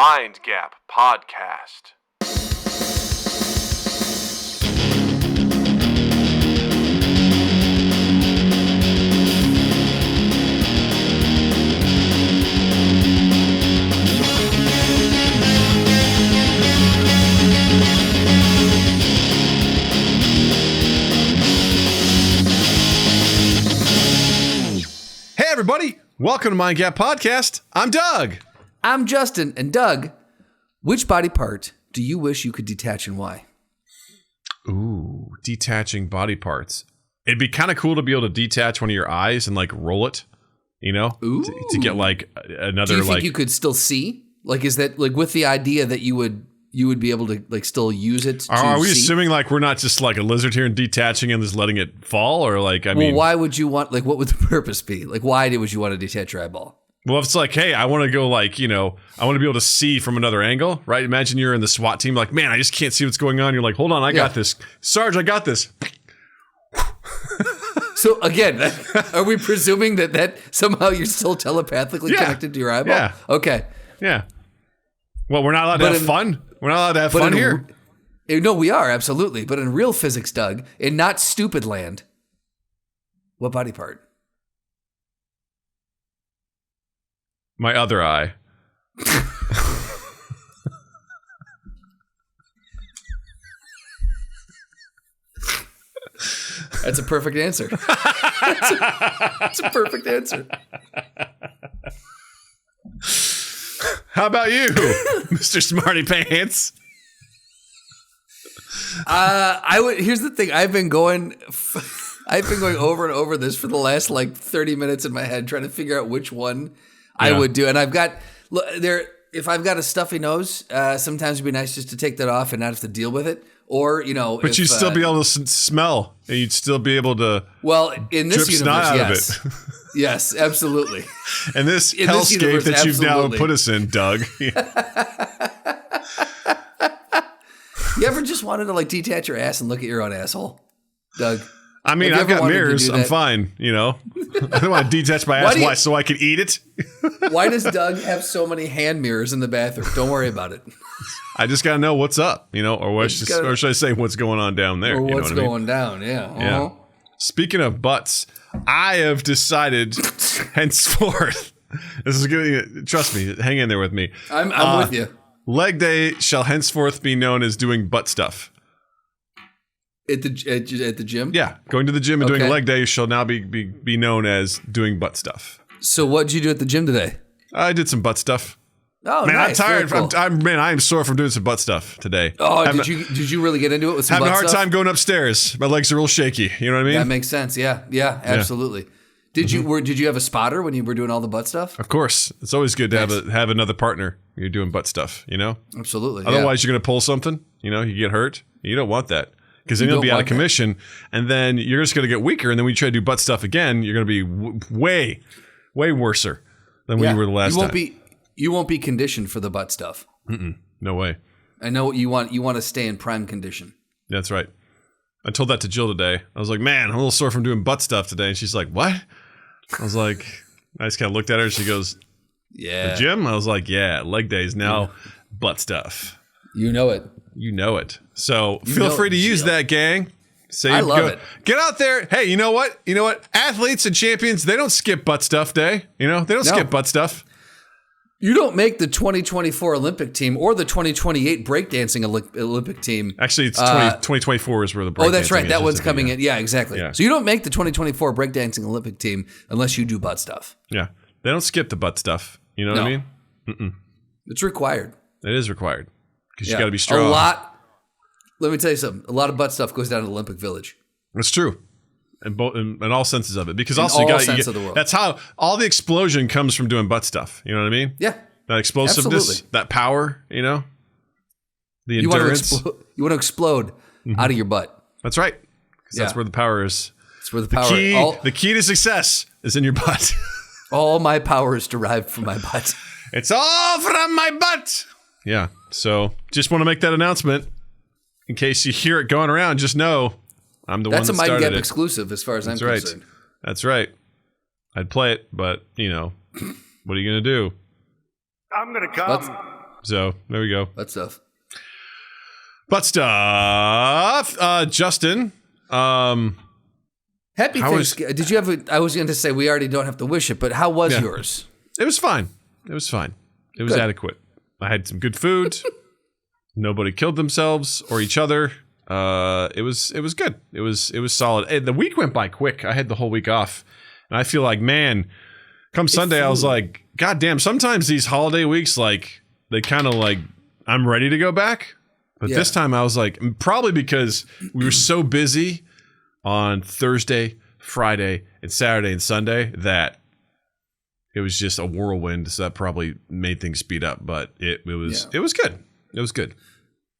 Mind Gap Podcast. Hey everybody, welcome to Mind Gap Podcast. I'm Doug. I'm Justin. And Doug, which body part do you wish you could detach and why? Ooh, detaching body parts. It'd be kind of cool to be able to detach one of your eyes and like roll it, you know, to get like another. Do you think you could still see? Like, is that like with the idea that you would be able to like still use it? Are we assuming like we're not just like a lizard here and detaching and just letting it fall, or like I mean, why would you want? Like, what would the purpose be? Like, why would you want to detach your eyeball? Well, if it's like, hey, I want to go like, you know, I want to be able to see from another angle, right? Imagine you're in the SWAT team, like, man, I just can't see what's going on. You're like, hold on, I got this. Sarge, I got this. So again, are we presuming that somehow you're still telepathically connected to your eyeball? Yeah. Okay. Yeah. Well, we're not allowed to have fun? We're not allowed to have fun here? No, we are, absolutely. But in real physics, Doug, in not stupid land, what body part? My other eye. That's a perfect answer. That's a perfect answer. How about you, Mr. Smarty Pants? Here's the thing. I've been going over and over this for the last like 30 minutes in my head, trying to figure out which one I would do. And I've got if I've got a stuffy nose, sometimes it'd be nice just to take that off and not have to deal with it. Or, you know, but you'd still be able to smell, and you'd still be able to. Well, in this universe, snot yes. out of it. Yes, absolutely. And this hellscape that you've now put us in, Doug. You ever just wanted to like detach your ass and look at your own asshole, Doug? I mean, I've got mirrors. I'm fine, you know. I don't want to detach my ass. Why? So I can eat it? Why does Doug have so many hand mirrors in the bathroom? Don't worry about it. I just got to know what's up, you know, or should I say what's going on down there? Or what's you know what going down, yeah. Uh-huh. Yeah. Speaking of butts, I have decided henceforth, this is good. Trust me, hang in there with me. I'm with you. Leg day shall henceforth be known as doing butt stuff. At the gym? Yeah, going to the gym and doing a leg day shall now be known as doing butt stuff. So what did you do at the gym today? I did some butt stuff. Oh, man, nice. I'm tired. Cool. I am sore from doing some butt stuff today. Oh, did you really get into it with some butt stuff? Having a hard time going upstairs. My legs are real shaky. You know what I mean? That makes sense. Yeah, absolutely. Did you have a spotter when you were doing all the butt stuff? Of course. It's always good to have another partner when you're doing butt stuff, you know? Absolutely. Otherwise, you're going to pull something, you know, you get hurt. You don't want that. Because then you'll be out of commission, and then you're just going to get weaker, and then when you try to do butt stuff again, you're going to be way worser than when you were the last time. You won't be conditioned for the butt stuff. No way. I know what you want. You want to stay in prime condition. That's right. I told that to Jill today. I was like, man, I'm a little sore from doing butt stuff today. And she's like, what? I was like, I just kind of looked at her, and she goes, yeah. The gym? I was like, yeah, leg days now, butt stuff. You know it. You know it. So feel free to use that, gang. I love it. Get out there. Hey, you know what? Athletes and champions, they don't skip butt stuff day. You know, they don't skip butt stuff. You don't make the 2024 Olympic team or the 2028 breakdancing Olympic team. Actually, it's 2024 is where the breakdancing is. Oh, that's right. That one's coming in. Yeah, exactly. Yeah. So you don't make the 2024 breakdancing Olympic team unless you do butt stuff. Yeah. They don't skip the butt stuff. You know what I mean? Mm-mm. It's required. It is required. Because you got to be strong. Let me tell you something. A lot of butt stuff goes down to Olympic Village. That's true. In all senses of it. Because in also all sense of the world. That's how all the explosion comes from doing butt stuff. You know what I mean? Yeah. That explosiveness, absolutely. That power, you know? The endurance. You want to explode out of your butt. That's right. Because that's where the power is. That's where the power is. The key to success is in your butt. All my power is derived from my butt. It's all from my butt. Yeah. So just want to make that announcement. In case you hear it going around, just know I'm the one that started it. That's a Mind Gap exclusive as far as I'm concerned. That's right. I'd play it, but, you know, what are you going to do? I'm going to come So there we go. Butt stuff. Butt stuff. Justin. Happy Thanksgiving. Did you have I was going to say we already don't have to wish it, but how was yours? It was fine. It was good. Adequate. I had some good food. Nobody killed themselves or each other. It was good. It was solid. Hey, the week went by quick. I had the whole week off, and I feel like, man, come Sunday, I was like, God damn. Sometimes these holiday weeks, like, they kind of like, I'm ready to go back, but this time I was like, probably because we were so busy on Thursday, Friday, and Saturday and Sunday that it was just a whirlwind. So that probably made things speed up, but it was good. It was good.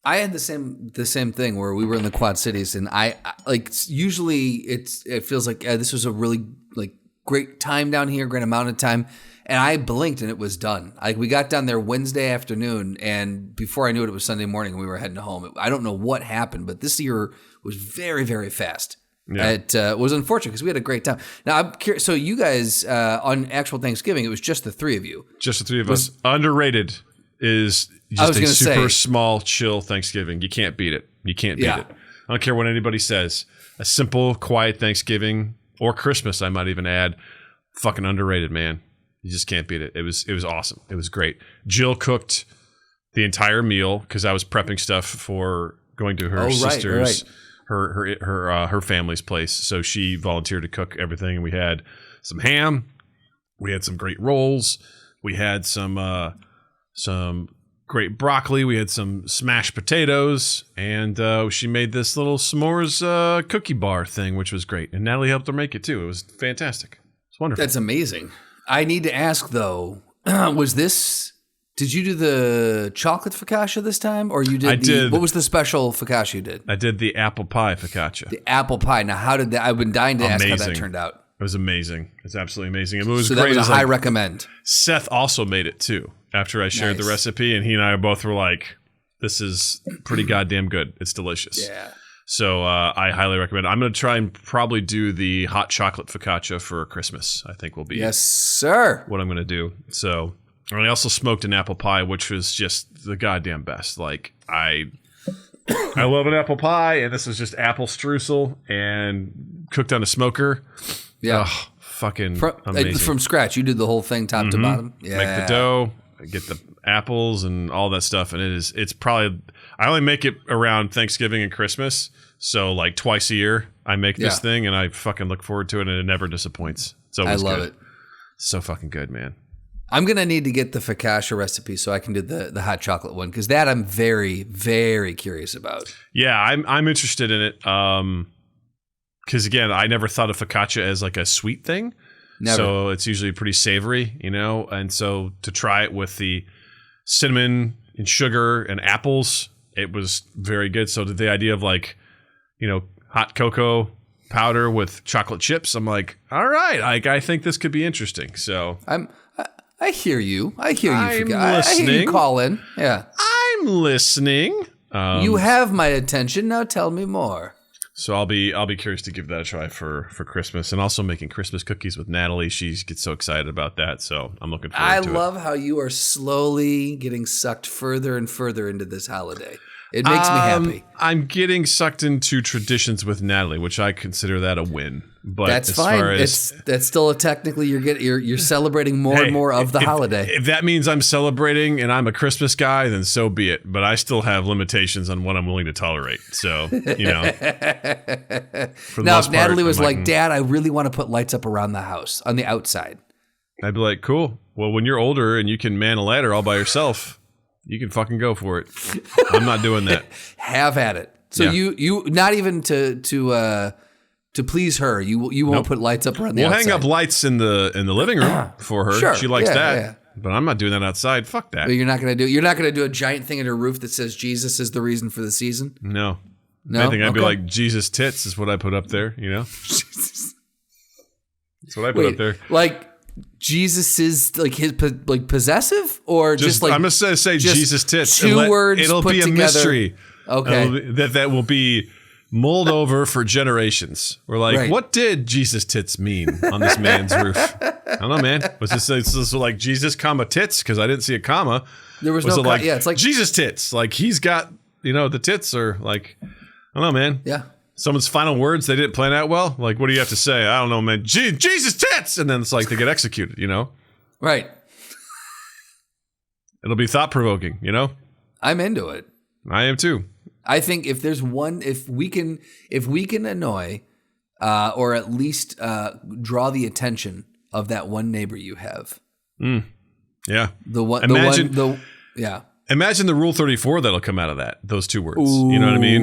I had the same thing where we were in the Quad Cities, and I like usually it feels like this was a really like great time down here, great amount of time, and I blinked and it was done. We got down there Wednesday afternoon, and before I knew it, it was Sunday morning, and we were heading home. I don't know what happened, but this year was very, very fast. Yeah. It was unfortunate because we had a great time. Now I'm curious. So you guys on actual Thanksgiving, it was just the three of you. Just the three of us. Underrated is just a super small, chill Thanksgiving. You can't beat it. You can't beat it. I don't care what anybody says. A simple, quiet Thanksgiving or Christmas, I might even add. Fucking underrated, man. You just can't beat it. It was awesome. It was great. Jill cooked the entire meal because I was prepping stuff for going to her sister's. Right. Her family's place, so she volunteered to cook everything. And we had some ham, we had some great rolls, we had some great broccoli, we had some smashed potatoes, and she made this little s'mores cookie bar thing, which was great. And Natalie helped her make it too. It was fantastic. It's wonderful. That's amazing. I need to ask though, did you do the chocolate focaccia this time, or you did? I did. What was the special focaccia you did? I did the apple pie focaccia. The apple pie. Now, how did that? I've been dying to ask how that turned out. It was amazing. It's absolutely amazing. It was so great. That was a high recommend. Seth also made it too after I shared the recipe, and he and I both were like, "This is pretty goddamn good. It's delicious." Yeah. So I highly recommend it. I'm going to try and probably do the hot chocolate focaccia for Christmas. I think will be yes, sir. What I'm going to do. So. And I also smoked an apple pie, which was just the goddamn best. Like, I love an apple pie, and this was just apple streusel and cooked on a smoker. Yeah. Oh, fucking amazing. From scratch. You did the whole thing top to bottom? Yeah. Make the dough, get the apples and all that stuff. And it's probably, I only make it around Thanksgiving and Christmas. So, like, twice a year, I make this thing, and I fucking look forward to it, and it never disappoints. It's always good. I love it. So fucking good, man. I'm going to need to get the focaccia recipe so I can do the hot chocolate one, because that I'm very, very curious about. Yeah, I'm interested in it. Because, again, I never thought of focaccia as like a sweet thing. Never. So it's usually pretty savory, you know? And so to try it with the cinnamon and sugar and apples, it was very good. So the idea of like, you know, hot cocoa powder with chocolate chips, I'm like, all right, I think this could be interesting. So I hear you. I hear you. I'm listening. I hear you call in. Yeah. I'm listening. You have my attention. Now tell me more. So I'll be curious to give that a try for Christmas, and also making Christmas cookies with Natalie. She gets so excited about that. So I'm looking forward to it. I love how you are slowly getting sucked further and further into this holiday. It makes me happy. I'm getting sucked into traditions with Natalie, which I consider that a win. But that's fine. That's still technically you're celebrating more and more of the holiday. If that means I'm celebrating and I'm a Christmas guy, then so be it. But I still have limitations on what I'm willing to tolerate. So, you know. Now, if Natalie was like, "Dad, I really want to put lights up around the house on the outside," I'd be like, "Cool. Well, when you're older and you can man a ladder all by yourself, you can fucking go for it. I'm not doing that." Have at it. So you not even to please her, you won't put lights up around the outside. We'll hang up lights in the living room for her. Sure, she likes that. Yeah. But I'm not doing that outside. Fuck that. But you're not gonna do a giant thing at her roof that says Jesus is the reason for the season? No. I think I'd be like, Jesus tits is what I put up there, you know? That's what I put up there. Like Jesus is like his like possessive, or just like I'm just gonna say Jesus tits. Two words. It'll be a together. Mystery. Okay. That will be mulled over for generations. We're like, what did Jesus tits mean on this man's roof? I don't know, man. Was this like Jesus comma tits? Because I didn't see a comma. There was no like, it's like Jesus tits. Like he's got, the tits are like, I don't know, man. Yeah. Someone's final words, they didn't plan out well. Like, what do you have to say? I don't know, man. Jesus tits. And then it's like they get executed, Right. It'll be thought provoking, I'm into it. I am too. I think if we can annoy, or at least draw the attention of that one neighbor you have. Yeah. Yeah. Imagine the Rule 34 that'll come out of that. Those two words. You know what I mean?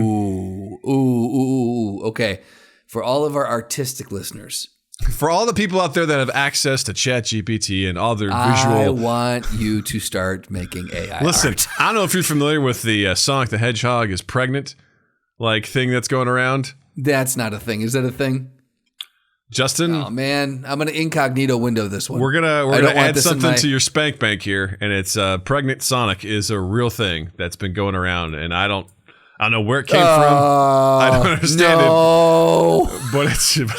Ooh. Okay. For all of our artistic listeners. For all the people out there that have access to ChatGPT and all their visual. I want you to start making AI Listen, art. I don't know if you're familiar with the Sonic the Hedgehog is pregnant thing that's going around. That's not a thing. Is that a thing? Justin? Oh, man. I'm going to incognito window this one. We're gonna add something to your spank bank here, and it's pregnant Sonic is a real thing that's been going around, and I don't know where it came from. I don't understand it. But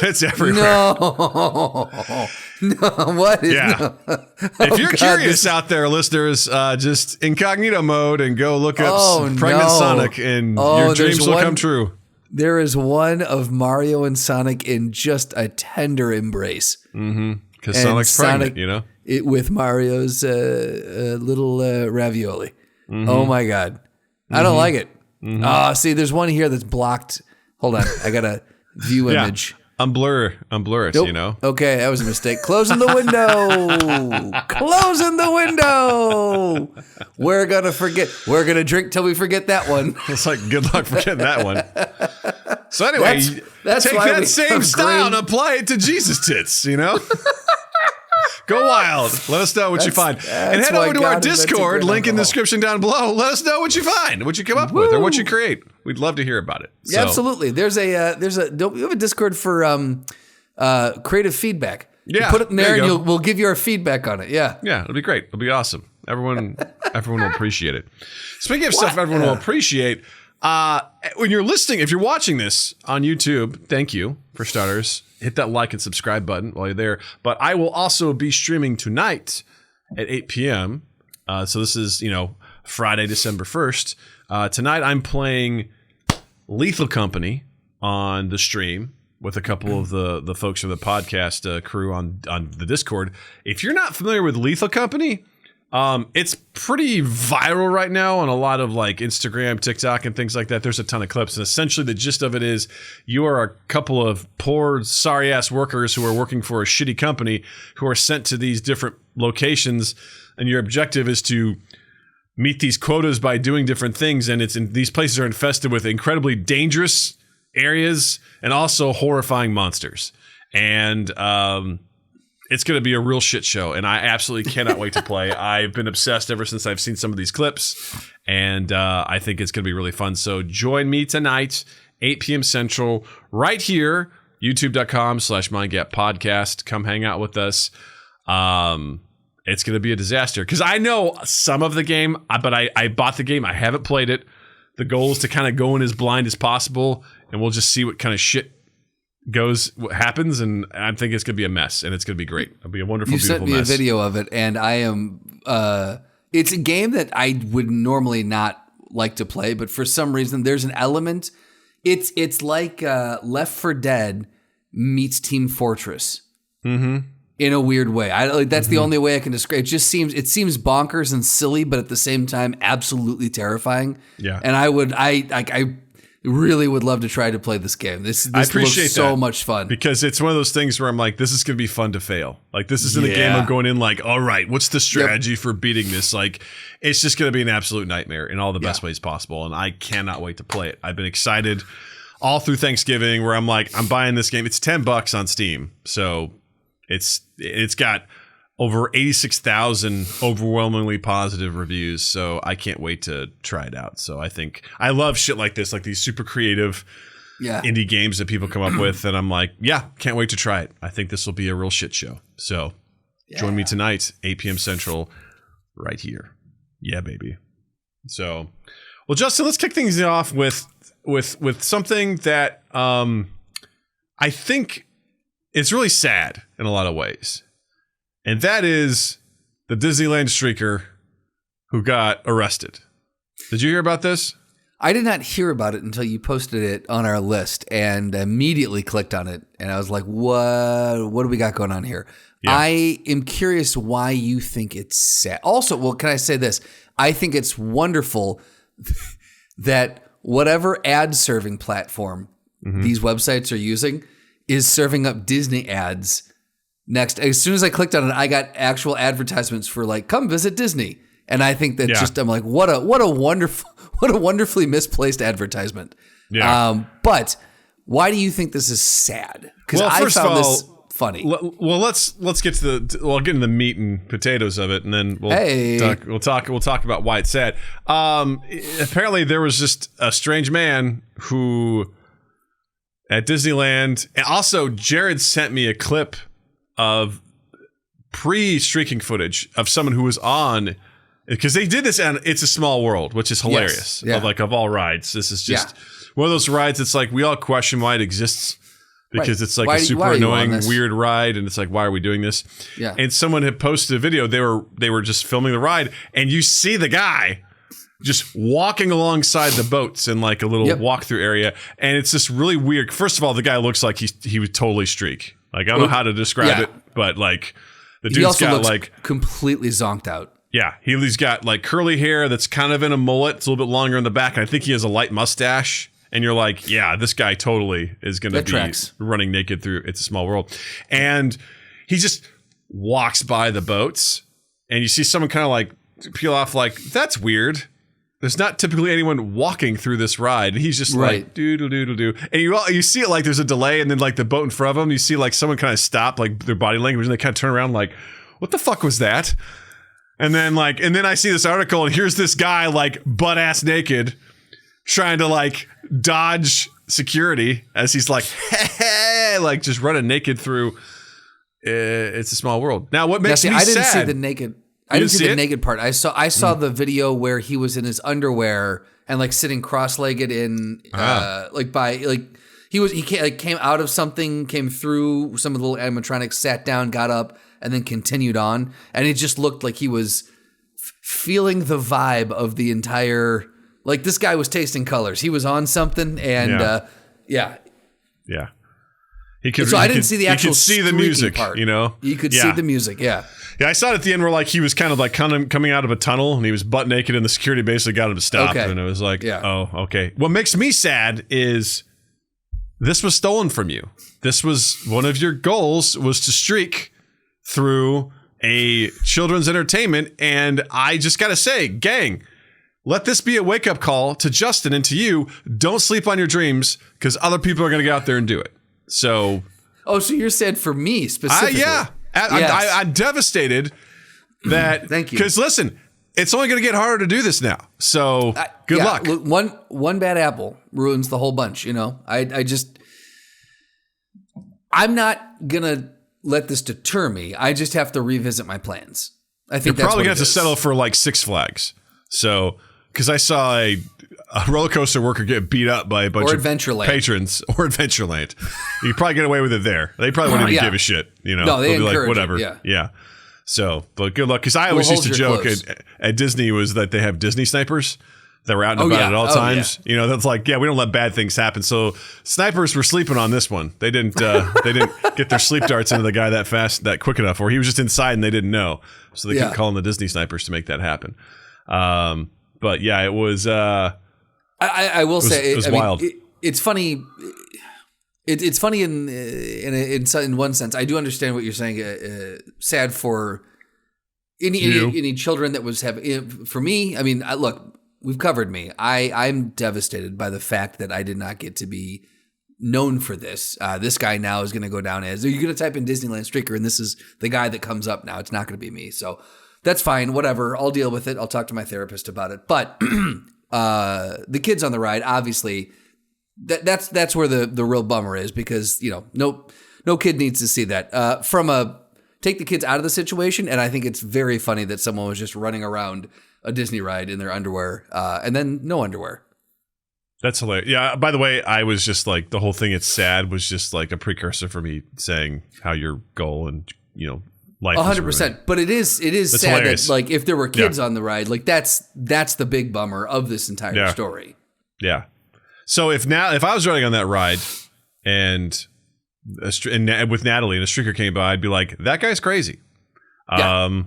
it's everywhere. No. What is If you're curious out there, listeners, just incognito mode and go look up pregnant Sonic, and your dreams will come true. There is one of Mario and Sonic in just a tender embrace. Mm-hmm. Because Sonic's pregnant, with Mario's little ravioli. Mm-hmm. Oh, my God. Mm-hmm. I don't like it. Mm-hmm. See, there's one here that's blocked. Hold on. I got a view image. Unblur it, nope. Okay, that was a mistake. Closing the window. Closing the window. We're going to drink till we forget that one. It's like, good luck forgetting that one. So anyway, that's take that same style and apply it to Jesus tits, Go wild. Let us know what you find. And head over to our Discord, link in the description down below. Let us know what you find, what you come up with, or what you create. We'd love to hear about it. Yeah, absolutely. Don't we have a Discord for creative feedback? Yeah. You put it in there and we'll give you our feedback on it. Yeah. Yeah, it'll be great. It'll be awesome. Everyone will appreciate it. Speaking of stuff everyone will appreciate, when you're listening, if you're watching this on YouTube, thank you for starters. Hit that like and subscribe button while you're there. But I will also be streaming tonight at 8 p.m. So this is, Friday, December 1st. Tonight I'm playing Lethal Company on the stream with a couple of the folks from the podcast crew on the Discord. If you're not familiar with Lethal Company, it's pretty viral right now on a lot of like Instagram, TikTok, and things like that. There's a ton of clips, and essentially the gist of it is you are a couple of poor, sorry-ass workers who are working for a shitty company who are sent to these different locations, and your objective is to meet these quotas by doing different things, and these places are infested with incredibly dangerous areas and also horrifying monsters. And it's going to be a real shit show, and I absolutely cannot wait to play. I've been obsessed ever since I've seen some of these clips, and I think it's going to be really fun. So join me tonight, 8 p.m. Central, right here, youtube.com/mindgappodcast. Come hang out with us. It's going to be a disaster, because I know some of the game, but I bought the game. I haven't played it. The goal is to kind of go in as blind as possible, and we'll just see what kind of shit what happens, and I think it's gonna be a mess, and it's gonna be great. It'll be a wonderful, beautiful mess. You sent me a video of it, and I am. It's a game that I would normally not like to play, but for some reason, there's an element. It's like Left 4 Dead meets Team Fortress. Mm-hmm. In a weird way. That's the only way I can describe it. It seems bonkers and silly, but at the same time, absolutely terrifying. Yeah. And I really would love to try to play this game. This looks so much fun. Because it's one of those things where I'm like, this is going to be fun to fail. Like, this isn't a game I'm going in like, all right, what's the strategy for beating this? Like, it's just going to be an absolute nightmare in all the best ways possible. And I cannot wait to play it. I've been excited all through Thanksgiving, where I'm like, I'm buying this game. It's $10 on Steam. So it's got over 86,000 overwhelmingly positive reviews, so I can't wait to try it out. So I think I love shit like this, like these super creative indie games that people come up with, and I'm like, can't wait to try it. I think this will be a real shit show. So join me tonight, 8 p.m. Central, right here. Yeah, baby. So, well, Justin, let's kick things off with something that I think is really sad in a lot of ways. And that is the Disneyland streaker who got arrested. Did you hear about this? I did not hear about it until you posted it on our list and immediately clicked on it. And I was like, what do we got going on here? Yeah. I am curious why you think it's sad. Also, well, can I say this? I think it's wonderful that whatever ad serving platform these websites are using is serving up Disney ads next. As soon as I clicked on it, I got actual advertisements for like, come visit Disney. And I think that I'm like, what a wonderfully misplaced advertisement. Yeah. But why do you think this is sad? Because I found this funny. Well, let's get to get into the meat and potatoes of it, and then we'll talk about why it's sad. Apparently, there was just a strange man who at Disneyland, and also Jared sent me a clip of pre-streaking footage of someone who was on. Because they did this and It's a Small World, which is hilarious. Yes, yeah. Of all rides, this is just one of those rides. It's like we all question why it exists because it's like a super annoying, weird ride, and it's like, why are we doing this? Yeah. And someone had posted a video. They were just filming the ride, and you see the guy just walking alongside the boats in like a little walkthrough area, and it's just really weird. First of all, the guy looks like he would totally streak. Like I don't know how to describe it, but like the dude's also got like completely zonked out. Yeah, he's got like curly hair that's kind of in a mullet. It's a little bit longer in the back. And I think he has a light mustache. And you're like, yeah, this guy totally is going to be running naked through It's a Small World. And he just walks by the boats. And you see someone kind of like peel off like, that's weird. There's not typically anyone walking through this ride. And he's just like, doodle-doodle-doo. And you see it like there's a delay. And then like the boat in front of him, you see like someone kind of stop like their body language. And they kind of turn around like, what the fuck was that? And then I see this article, and here's this guy like butt ass naked, trying to like dodge security as he's like, hey, like just running naked through. It's a Small World. Now, what makes me sad? I didn't see the naked. I didn't see the naked part. I saw the video where he was in his underwear and like sitting cross-legged in he came out of something, came through some of the little animatronics, sat down, got up, and then continued on. And it just looked like he was feeling the vibe of the entire, like this guy was tasting colors. He was on something, and yeah. He could. So I didn't see the actual. You could see the music part. You know. You could see the music. Yeah. Yeah, I saw it at the end where like he was kind of coming out of a tunnel, and he was butt naked, and the security basically got him to stop. And it was like, oh, okay. What makes me sad is this was stolen from you. This was one of your goals, was to streak through a children's entertainment, and I just gotta say, gang, let this be a wake-up call to Justin and to you. Don't sleep on your dreams, because other people are gonna get out there and do it. So you're sad for me specifically? I'm devastated that. Thank you. Because listen, it's only gonna get harder to do this now. So good luck. Look, one bad apple ruins the whole bunch. You know, I'm not gonna let this deter me. I just have to revisit my plans. I think you're probably gonna have to settle for like Six Flags. So, because I saw a roller coaster worker get beat up by a bunch of patrons, or Adventureland. You probably get away with it there. They probably wouldn't even give a shit. You know, no, they'll be like, whatever. Yeah. So, but good luck. Because I always used to joke at Disney was that they have Disney snipers that were out and about at all times. Yeah. You know, that's like, we don't let bad things happen. So snipers were sleeping on this one. They didn't get their sleep darts into the guy that quick enough, or he was just inside and they didn't know. So they kept calling the Disney snipers to make that happen. But yeah, it was. I will say it was wild. It's funny. It's funny in one sense. I do understand what you're saying. Sad for any children that was having. For me, I mean, look, we've covered me. I'm devastated by the fact that I did not get to be known for this. This guy now is going to go down as, you're going to type in Disneyland Streaker, and this is the guy that comes up now. It's not going to be me. So that's fine. Whatever. I'll deal with it. I'll talk to my therapist about it. But the kids on the ride, obviously, that's where the real bummer is, because no kid needs to see that. Take the kids out of the situation, and I think it's very funny that someone was just running around a Disney ride in their underwear, and then no underwear. That's hilarious. Yeah. By the way, I was just like, the whole thing, it's sad, was just like a precursor for me saying how your goal and life. 100%. But it is That's sad hilarious. that, like, if there were kids on the ride, like that's the big bummer of this entire story. Yeah. So if I was riding on that ride and with Natalie and a streaker came by, I'd be like, that guy's crazy. Yeah.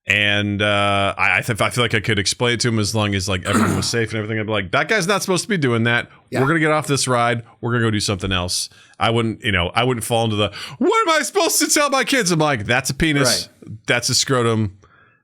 And I feel like I could explain it to him as long as like everyone was safe and everything. I'd be like, that guy's not supposed to be doing that. Yeah. We're gonna get off this ride. We're gonna go do something else. I wouldn't fall into the, what am I supposed to tell my kids? I'm like, that's a penis. Right. That's a scrotum.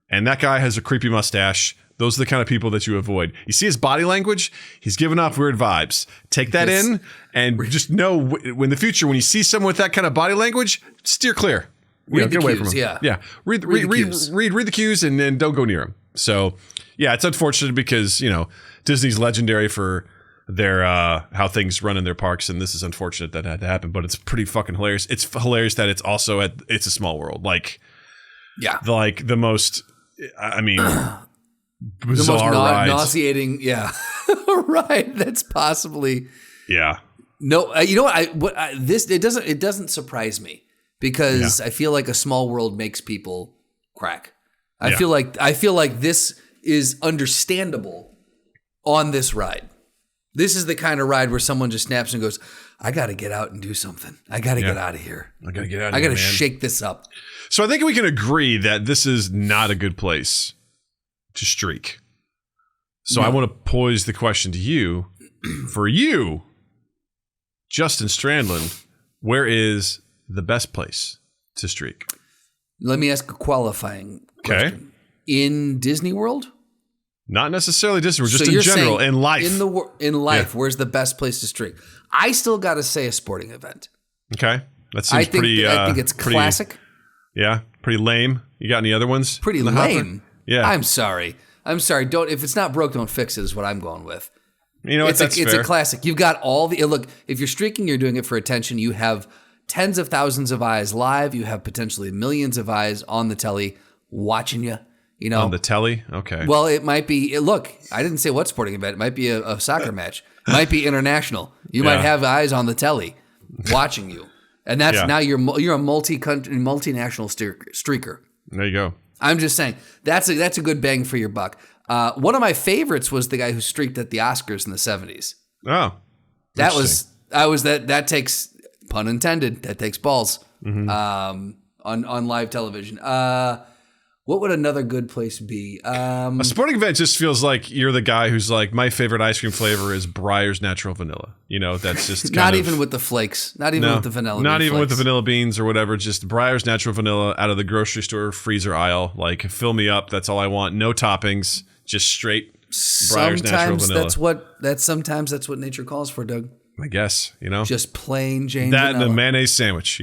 And that guy has a creepy mustache. Those are the kind of people that you avoid. You see his body language? He's giving off weird vibes. Take that in and just know in the future when you see someone with that kind of body language, steer clear. Get away from him. Yeah. Read the cues and then don't go near him. So, yeah, it's unfortunate because, Disney's legendary for their how things run in their parks, and this is unfortunate that had to happen, but it's pretty fucking hilarious. It's hilarious that it's also it's a small world. Like, yeah. Like the most, bizarre the most rides. Nauseating, right. That's possibly. Yeah. No, you know what? It doesn't surprise me. Because I feel like a small world makes people crack. I feel like this is understandable on this ride. This is the kind of ride where someone just snaps and goes, I got to get out and do something. I got to get out of here. I got to get out of here. I got to shake this up. So I think we can agree that this is not a good place to streak. So I want to pose the question to you. For you, Justin Strandland, where is the best place to streak? Let me ask a qualifying question. In Disney World? Not necessarily Disney World, just in general, in life. In life, where's the best place to streak? I still got to say a sporting event. Okay. That seems pretty... I think it's classic. Yeah, pretty lame. You got any other ones? Pretty lame? Yeah. I'm sorry. If it's not broke, don't fix it is what I'm going with. You know what? That's fair. It's a classic. You've got all the... Look, if you're streaking, you're doing it for attention. You have tens of thousands of eyes live. You have potentially millions of eyes on the telly watching you. On the telly? Okay. Well, it might be. Look, I didn't say what sporting event. It might be a soccer match. It might be international. You might have eyes on the telly watching you, and that's now you're a multinational streaker. There you go. I'm just saying that's a good bang for your buck. One of my favorites was the guy who streaked at the Oscars in the 70s. Oh, that takes. Pun intended. That takes balls on live television. What would another good place be? A sporting event just feels like you're the guy who's like, my favorite ice cream flavor is Breyer's Natural Vanilla. That's just not even with the flakes. Not even with the vanilla. Not even with the vanilla beans or whatever. Just Breyer's Natural Vanilla out of the grocery store freezer aisle. Like, fill me up. That's all I want. No toppings. Just straight Breyer's Natural Vanilla. Sometimes that's what nature calls for, Doug. I guess, just plain Jane that vanilla. and a mayonnaise sandwich,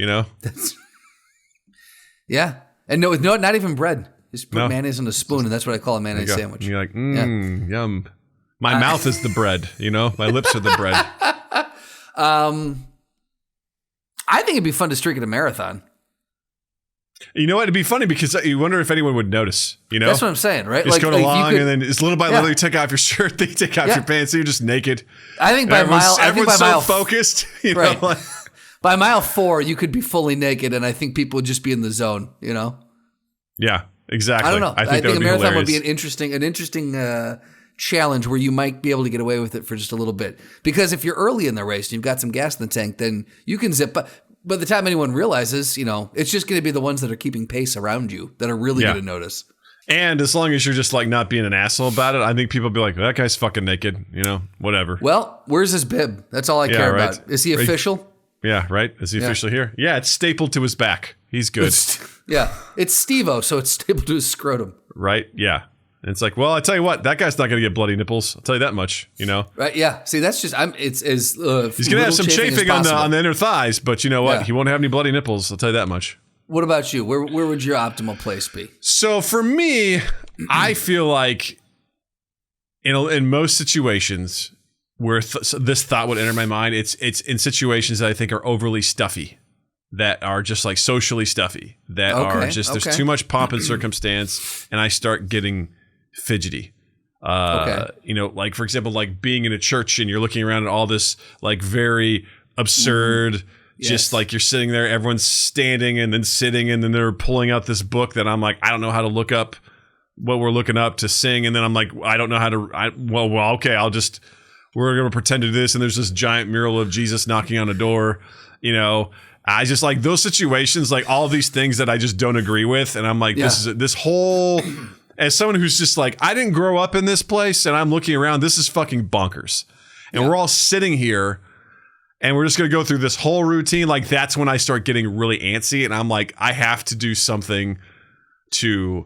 Yeah, and no, not even bread. Just put mayonnaise on a spoon, and that's what I call a mayonnaise sandwich. And you're like, yum. My mouth is the bread, My lips are the bread. I think it'd be fun to streak at a marathon. You know what? It'd be funny because you wonder if anyone would notice. That's what I'm saying, right? Just going along, and then it's little by little you take off your shirt, then you take off your pants, so you're just naked. I think by everyone's so mile focused. Right. By mile 4, you could be fully naked, and I think people would just be in the zone. Yeah, exactly. I don't know. I think a marathon would be an interesting challenge where you might be able to get away with it for just a little bit. Because if you're early in the race and you've got some gas in the tank, then you can zip. But by the time anyone realizes, it's just going to be the ones that are keeping pace around you that are really going to notice. And as long as you're just like not being an asshole about it, I think people will be like, that guy's fucking naked, whatever. Well, where's his bib? That's all I care about. Is he official? Yeah, right. Is he officially here? Yeah, it's stapled to his back. He's good. It's Steve-O, so it's stapled to his scrotum. Right, yeah. And it's like, well, I tell you what, that guy's not going to get bloody nipples. I'll tell you that much, Right, yeah. See, that's just, it's as he's going to have some chafing on the inner thighs, but you know what? He won't have any bloody nipples. I'll tell you that much. What about you? Where would your optimal place be? So for me, I feel like in most situations where this thought would enter my mind, it's in situations that I think are overly stuffy, that are just like socially stuffy, that are just there's too much pomp and circumstance, and I start getting fidgety. Like for example, like being in a church and you're looking around at all this like very absurd Just like you're sitting there, everyone's standing and then sitting, and then they're pulling out this book that I'm like, I don't know how to look up what we're looking up to sing, and then I'm like, I don't know how to. Okay, we're gonna pretend to do this, and there's this giant mural of Jesus knocking on a door. I just like those situations, like all of these things that I just don't agree with, and I'm like, this whole. As someone who's just like, I didn't grow up in this place, and I'm looking around, this is fucking bonkers, and we're all sitting here. And we're just going to go through this whole routine. Like, that's when I start getting really antsy. And I'm like, I have to do something I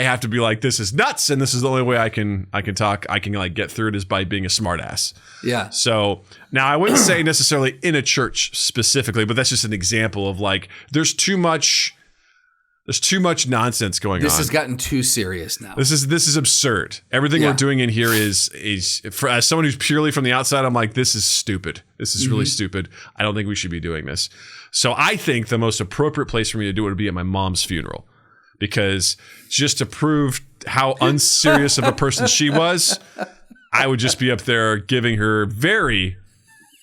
have to be like, this is nuts. And this is the only way I can talk. I can like get through it is by being a smartass. Yeah. So now I wouldn't say necessarily in a church specifically, but that's just an example of like, there's too much nonsense going on. This has gotten too serious now. This is absurd. Everything we're doing in here is for as someone who's purely from the outside, I'm like, this is stupid. This is really stupid. I don't think we should be doing this. So I think the most appropriate place for me to do it would be at my mom's funeral, because just to prove how unserious of a person she was, I would just be up there giving her very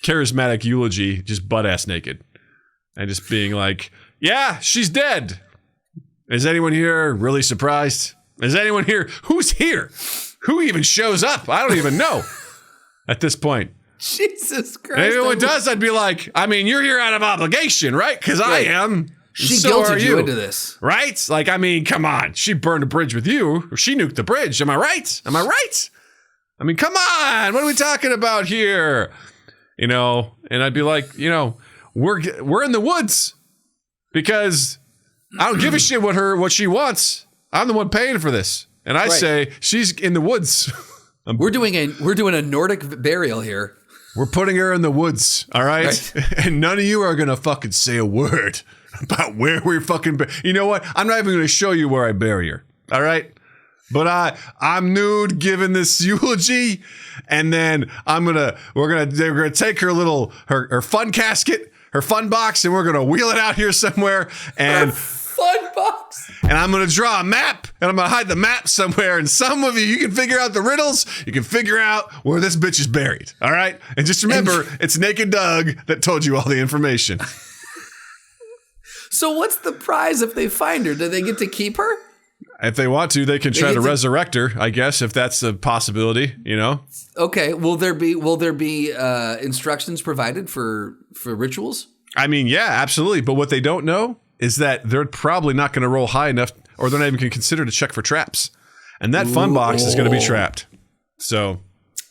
charismatic eulogy, just butt ass naked, and just being like, yeah, she's dead. Is anyone here really surprised? Is anyone here? Who's here? Who even shows up? I don't even know at this point. Jesus Christ. And anyone does, I'd be like, I mean, you're here out of obligation, right? Because I am. She so guilted you into this. Right? Like, I mean, come on. She burned a bridge with you. Or she nuked the bridge. Am I right? Am I right? I mean, come on. What are we talking about here? And I'd be like, we're in the woods because I don't give a shit what she wants. I'm the one paying for this. And I say she's in the woods. We're doing a Nordic burial here. We're putting her in the woods, all right? And none of you are going to fucking say a word about where we fucking you know what? I'm not even going to show you where I bury her. All right? But I'm nude giving this eulogy, and then they're gonna take her fun casket, her fun box, and we're gonna wheel it out here somewhere, and fun box. And I'm gonna draw a map, and I'm gonna hide the map somewhere. And some of you can figure out the riddles. You can figure out where this bitch is buried. All right, and just remember, it's Naked Doug that told you all the information. So what's the prize if they find her? Do they get to keep her? If they want to, they can try to resurrect her, I guess, if that's a possibility, Okay. Will there be instructions provided for rituals? I mean, yeah, absolutely. But what they don't know is that they're probably not going to roll high enough, or they're not even going to consider to check for traps. And that fun box is going to be trapped. So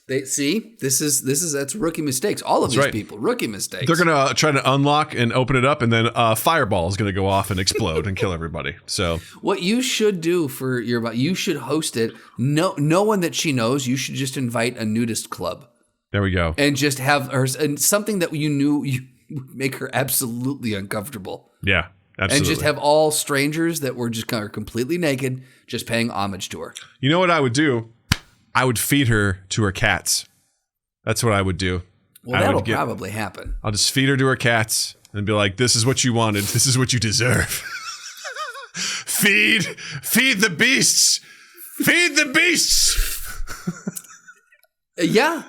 that's rookie mistakes. All of these people, rookie mistakes. They're going to try to unlock and open it up, and then a fireball is going to go off and explode and kill everybody. So what you should do you should host it. No one that she knows. You should just invite a nudist club. There we go. And just have her, and something that you knew you would make her absolutely uncomfortable. Yeah. Absolutely. And just have all strangers that were just kind of completely naked, just paying homage to her. You know what I would do? I would feed her to her cats. That's what I would do. Well, that'll probably happen. I'll just feed her to her cats and be like, this is what you wanted. This is what you deserve. Feed the beasts. Feed the beasts. Yeah.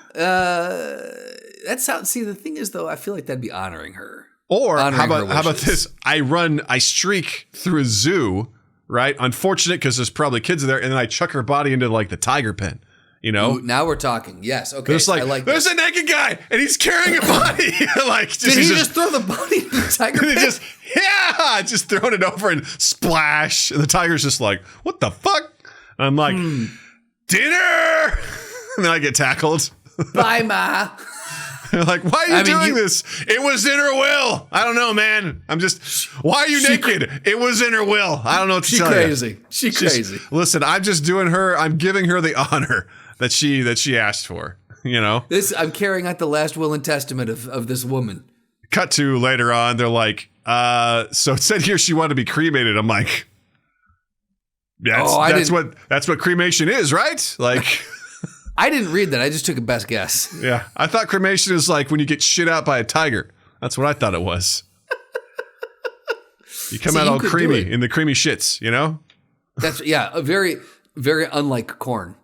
See, the thing is, though, I feel like that'd be honoring her. Or how about this? I streak through a zoo, right? Unfortunate because there's probably kids there, and then I chuck her body into like the tiger pen. Ooh, now we're talking. Yes, okay. There's a naked guy, and he's carrying a body. Did he just throw the body into the tiger pen? Just throwing it over and splash. And the tiger's just like, what the fuck? And I'm like, dinner. And then I get tackled. Bye, Ma. Like, why are you doing this? It was in her will. I don't know, man. Why are you naked? It was in her will. I don't know what to tell you. She's crazy. Listen, I'm just I'm giving her the honor that she asked for, I'm carrying out the last will and testament of this woman. Cut to later on, they're like, so it said here she wanted to be cremated. I'm like, that's what cremation is, right? Like... I didn't read that. I just took a best guess. Yeah. I thought cremation is like when you get shit out by a tiger. That's what I thought it was. You come out all creamy in the creamy shits, That's, a very, very unlike corn.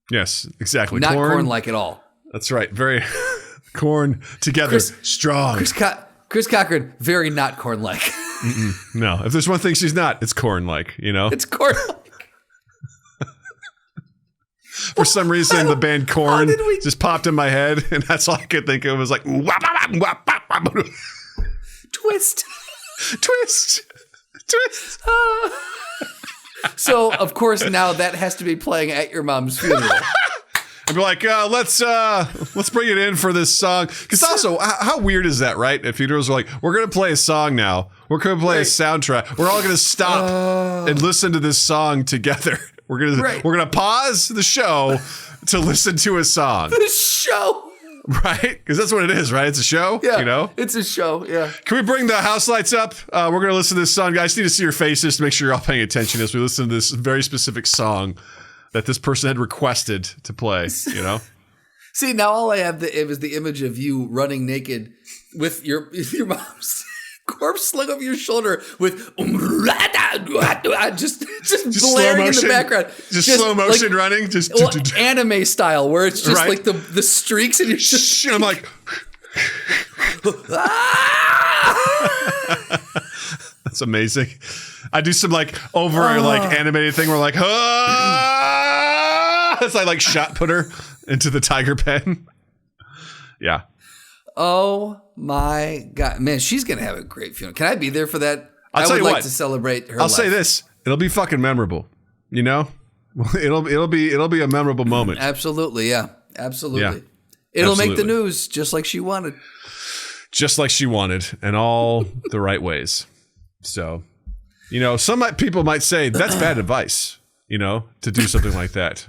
Yes, exactly. Not corn-like at all. That's right. Very, Corn together, strong. Chris Cochran, very not corn-like. No, if there's one thing she's not, it's corn-like, you know? It's corn-like. For some reason, the band Korn just popped in my head, and that's all I could think of was like, twist. Twist. So, of course, now that has to be playing at your mom's funeral. I'd be like, let's bring it in for this song. Because also, how weird is that, right? If funerals are like, we're going to play a song now. We're going to play a soundtrack. We're all going to stop and listen to this song together. We're gonna pause the show to listen to a song. The show, right? Because that's what it is, right? It's a show. Yeah, you know, it's a show. Yeah. Can we bring the house lights up? We're gonna listen to this song, guys. Need to see your faces to make sure you're all paying attention as we listen to this very specific song that this person had requested to play. You know. See, now all I have it was the image of you running naked with your mom's corpse slung over your shoulder with just blaring in the background. Just slow motion like, running. Just anime style where it's just like the streaks and you're just... I'm like... That's amazing. I do some like animated thing where like... As I like shot put her into the tiger pen. Yeah. Oh my God, man, she's gonna have a great funeral. Can I be there for that? I would like to celebrate her. I'll say this: it'll be fucking memorable. You know, it'll be a memorable moment. Absolutely, yeah, absolutely. Yeah, it'll make the news just like she wanted. Just like she wanted, and all the right ways. So, you know, some people might say that's bad advice. You know, to do something like that.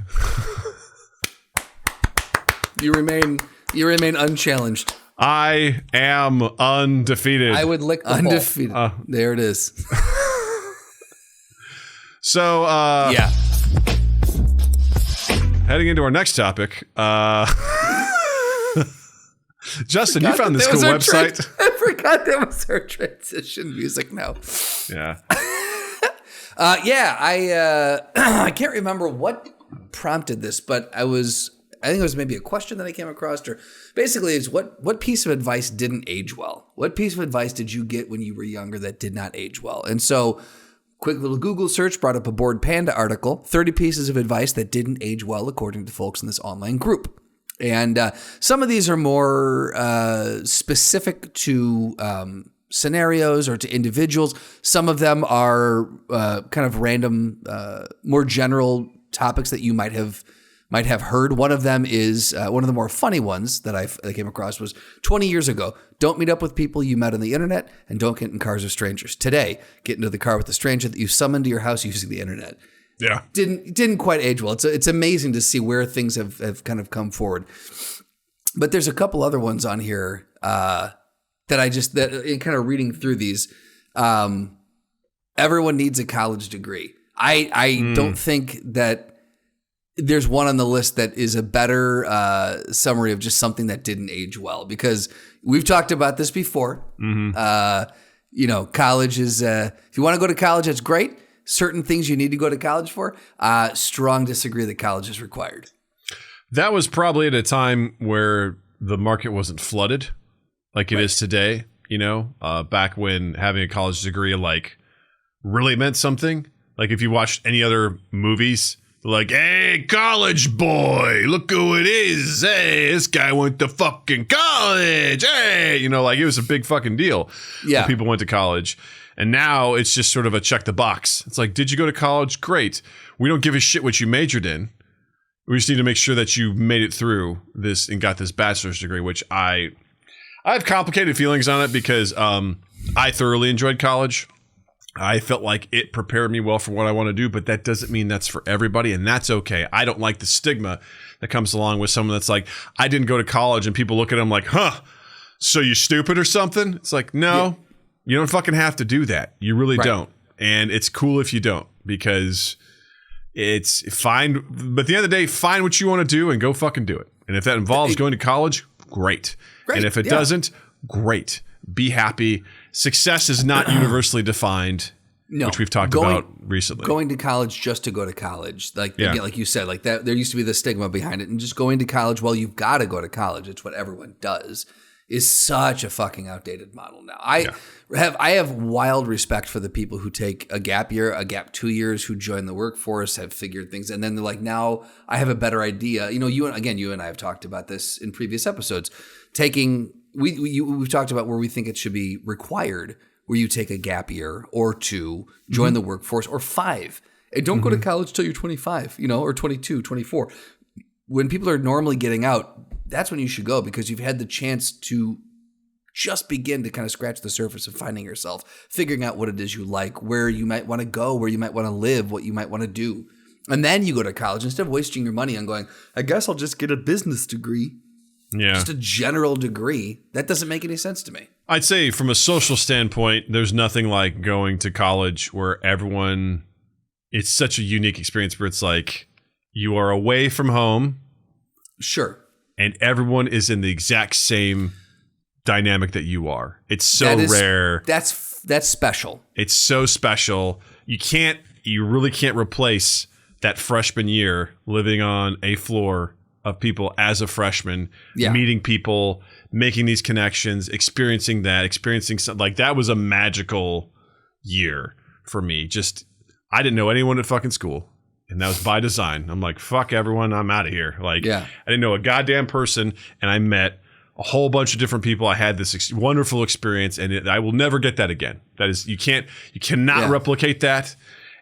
You remain unchallenged. I am undefeated. I would lick the undefeated. There it is. So, yeah. Heading into our next topic. Justin, you found this cool website. I forgot that was our transition music now. Yeah. I can't remember what prompted this, but I think it was maybe a question that I came across, or basically is what piece of advice didn't age well? What piece of advice did you get when you were younger that did not age well? And so quick little Google search brought up a Bored Panda article, 30 pieces of advice that didn't age well according to folks in this online group. And some of these are more specific to scenarios or to individuals. Some of them are kind of random, more general topics that you might have heard. One of them is one of the more funny ones that I came across was 20 years ago. Don't meet up with people you met on the internet, and don't get in cars with strangers. Today, get into the car with a stranger that you summoned to your house using the internet. Yeah, didn't quite age well. It's amazing to see where things have kind of come forward. But there's a couple other ones on here that in kind of reading through these, everyone needs a college degree. I don't think that there's one on the list that is a better summary of just something that didn't age well, because we've talked about this before. Mm-hmm. College is, if you want to go to college, that's great. Certain things you need to go to college for. Strong disagree that college is required. That was probably at a time where the market wasn't flooded like it is today, back when having a college degree like really meant something. Like if you watched any other movies, like, hey, college boy, look who it is. Hey, this guy went to fucking college. Hey, like it was a big fucking deal. Yeah. When people went to college. And now it's just sort of a check the box. It's like, did you go to college? Great. We don't give a shit what you majored in. We just need to make sure that you made it through this and got this bachelor's degree, which I have complicated feelings on it because I thoroughly enjoyed college. I felt like it prepared me well for what I want to do, but that doesn't mean that's for everybody, and that's okay. I don't like the stigma that comes along with someone that's like, I didn't go to college, and people look at them like, huh, so you stupid or something? It's like, no. Yeah. You don't fucking have to do that. You really don't. And it's cool if you don't, because it's fine. But at the end of the day, find what you want to do and go fucking do it. And if that involves going to college, great. And if it doesn't, great. Be happy. Success is not universally defined. No, which we've talked about recently. Going to college just to go to college, like Yeah. again, like you said, like that. There used to be the stigma behind it, and just going to college. Well, you've got to go to college. It's what everyone does. Is such a fucking outdated model now. I have wild respect for the people who take a gap year, a gap 2 years, who join the workforce, have figured things, and then they're like, now I have a better idea. You know, you and I have talked about this in previous episodes. We've talked about where we think it should be required, where you take a gap year or two, join the workforce, or 5. And don't go to college till you're 25, or 22, 24. When people are normally getting out, that's when you should go, because you've had the chance to just begin to kind of scratch the surface of finding yourself, figuring out what it is you like, where you might want to go, where you might want to live, what you might want to do. And then you go to college instead of wasting your money on going, I guess I'll just get a business degree. Yeah. Just a general degree. That doesn't make any sense to me. I'd say from a social standpoint, there's nothing like going to college where it's such a unique experience where it's like you are away from home. Sure. And everyone is in the exact same dynamic that you are. It's so rare. That's special. It's so special. You really can't replace that freshman year living on a floor of people as a freshman, meeting people, making these connections, experiencing something like that was a magical year for me. I didn't know anyone at fucking school. And that was by design. I'm like, fuck everyone, I'm out of here. I didn't know a goddamn person, and I met a whole bunch of different people. I had this wonderful experience, and I will never get that again. That is, you cannot replicate that.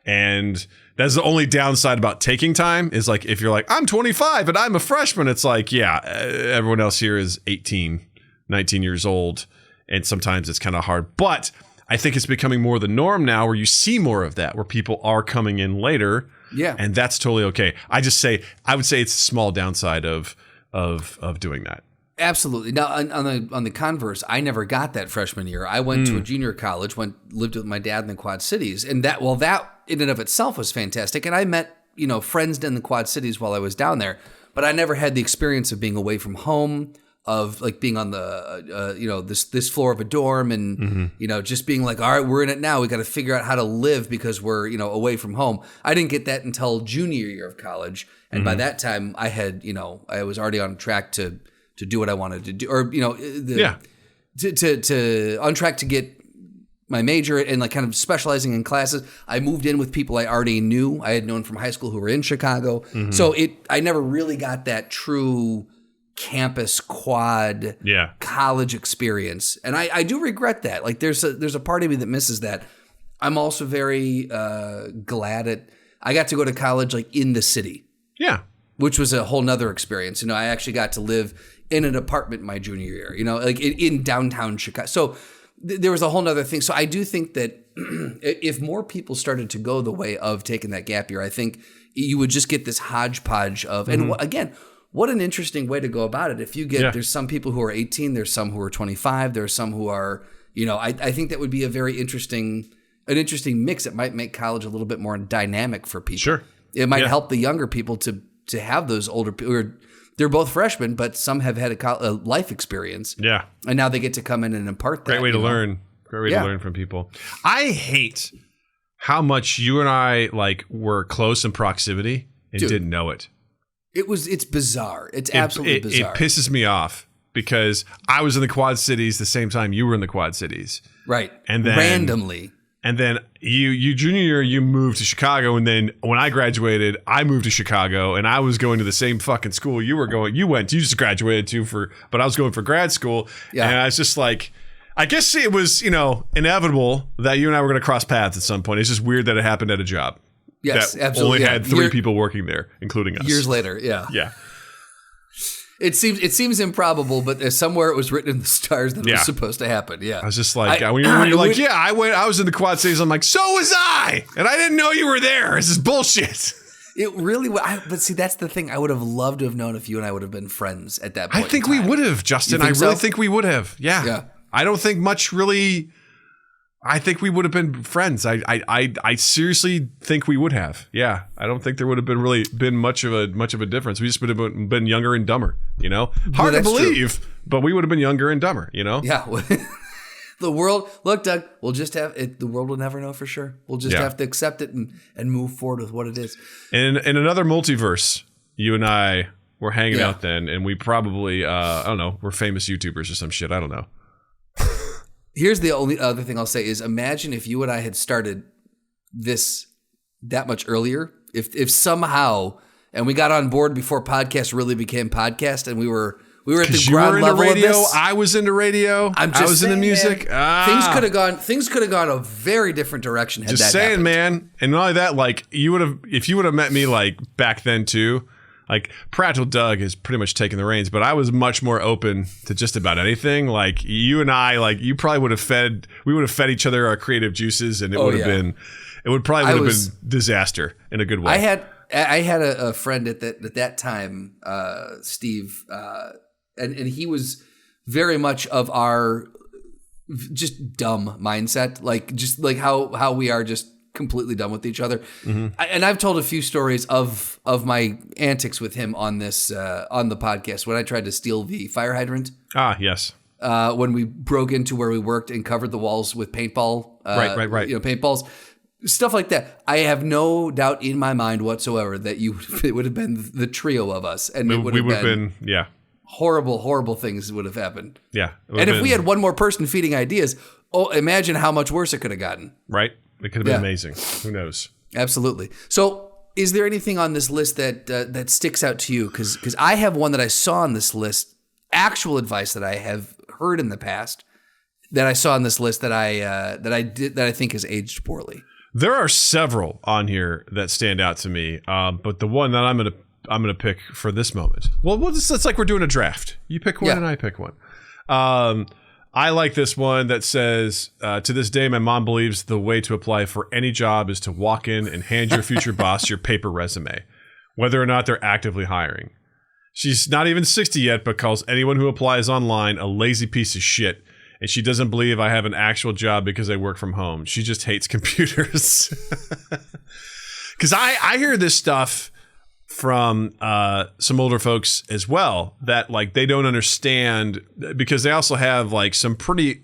And that's the only downside about taking time is like, if you're like, I'm 25 and I'm a freshman, it's like, everyone else here is 18, 19 years old. And sometimes it's kind of hard, but I think it's becoming more the norm now where you see more of that, where people are coming in later. Yeah. And that's totally okay. I would say it's a small downside of doing that. Absolutely. Now, on the converse, I never got that freshman year. I went to a junior college, lived with my dad in the Quad Cities, and that in and of itself was fantastic. And I met, friends in the Quad Cities while I was down there, but I never had the experience of being away from home, of like being on the, this floor of a dorm, and just being like, all right, we're in it now. We got to figure out how to live because we're away from home. I didn't get that until junior year of college, and by that time I had I was already on track to do what I wanted to do, or to on track to get my major and like kind of specializing in classes. I moved in with people I already knew. I had known from high school who were in Chicago, so I never really got that true campus quad college experience, and I do regret that. Like there's a part of me that misses that. I'm also very glad I got to go to college like in the city, which was a whole nother experience. I actually got to live in an apartment my junior year, like in downtown Chicago. So there was a whole nother thing. So I do think that if more people started to go the way of taking that gap year, I think you would just get this hodgepodge of, and again, what an interesting way to go about it. If you get, there's some people who are 18, there's some who are 25, there's some who are, I think that would be a very interesting mix. It might make college a little bit more dynamic for people. Sure. It might help the younger people to have those older people. They're both freshmen, but some have had a life experience. Yeah. And now they get to come in and impart that. Great way to learn. Great way to learn from people. I hate how much you and I were close in proximity and didn't know it. It's bizarre. It's absolutely bizarre. It pisses me off because I was in the Quad Cities the same time you were in the Quad Cities. Right. And then randomly. And then you junior year, you moved to Chicago. And then when I graduated, I moved to Chicago, and I was going to the same fucking school you just graduated to but I was going for grad school. Yeah. And I was just like, I guess it was, inevitable that you and I were going to cross paths at some point. It's just weird that it happened at a job. Yes, that absolutely. Only had 3 people working there, including us. Years later. Yeah. Yeah. It seems improbable, but there's somewhere it was written in the stars that it was supposed to happen. Yeah, I was just like, when you're like, I was in the Quad Cities. I'm like, so was I, and I didn't know you were there. This is bullshit. It really, but see, that's the thing. I would have loved to have known if you and I would have been friends at that point. I think we would have, Justin. I really think we would have. Yeah. Yeah. I don't think much really. I think we would have been friends. I seriously think we would have. Yeah, I don't think there would have been much of a difference. We just would have been younger and dumber. Hard to believe, but we would have been younger and dumber. Yeah. The world, look, Doug, we'll just have it. The world will never know for sure. We'll just have to accept it and move forward with what it is. In another multiverse, you and I were hanging out then, and we probably, I don't know, we're famous YouTubers or some shit. I don't know. Here's the only other thing I'll say is imagine if you and I had started this that much earlier. If somehow, and we got on board before podcast really became podcast, and we were at the ground level radio, of this. I was into radio. I was into music. Things could have gone a very different direction. Had Just that saying, happened. man. And not only that, like if you would have met me like back then too, like Practical Doug has pretty much taken the reins, but I was much more open to just about anything. Like you and I, like we would have fed each other our creative juices, and it would have been disaster in a good way. I had a friend at that time, Steve, and he was very much of our just dumb mindset, like how we are just completely done with each other. Mm-hmm. And I've told a few stories of my antics with him on this on the podcast when I tried to steal the fire hydrant. Ah, yes. When we broke into where we worked and covered the walls with paintball. Right. You know, paintballs. Stuff like that. I have no doubt in my mind whatsoever that it would have been the trio of us, and it would have been horrible things would have happened. Yeah, and if we had one more person feeding ideas, imagine how much worse it could have gotten. Right, it could have been amazing. Who knows? Absolutely. So, is there anything on this list that sticks out to you? Because I have one that I saw on this list, actual advice that I have heard in the past that I saw on this list that I think has aged poorly. There are several on here that stand out to me, but the one that I'm gonna pick for this moment. Well, it's like we're doing a draft. You pick one and I pick one. I like this one that says, to this day, my mom believes the way to apply for any job is to walk in and hand your future boss your paper resume, whether or not they're actively hiring. She's not even 60 yet, but calls anyone who applies online a lazy piece of shit. And she doesn't believe I have an actual job because I work from home. She just hates computers. Because I hear this stuff from some older folks as well that like they don't understand because they also have like some pretty,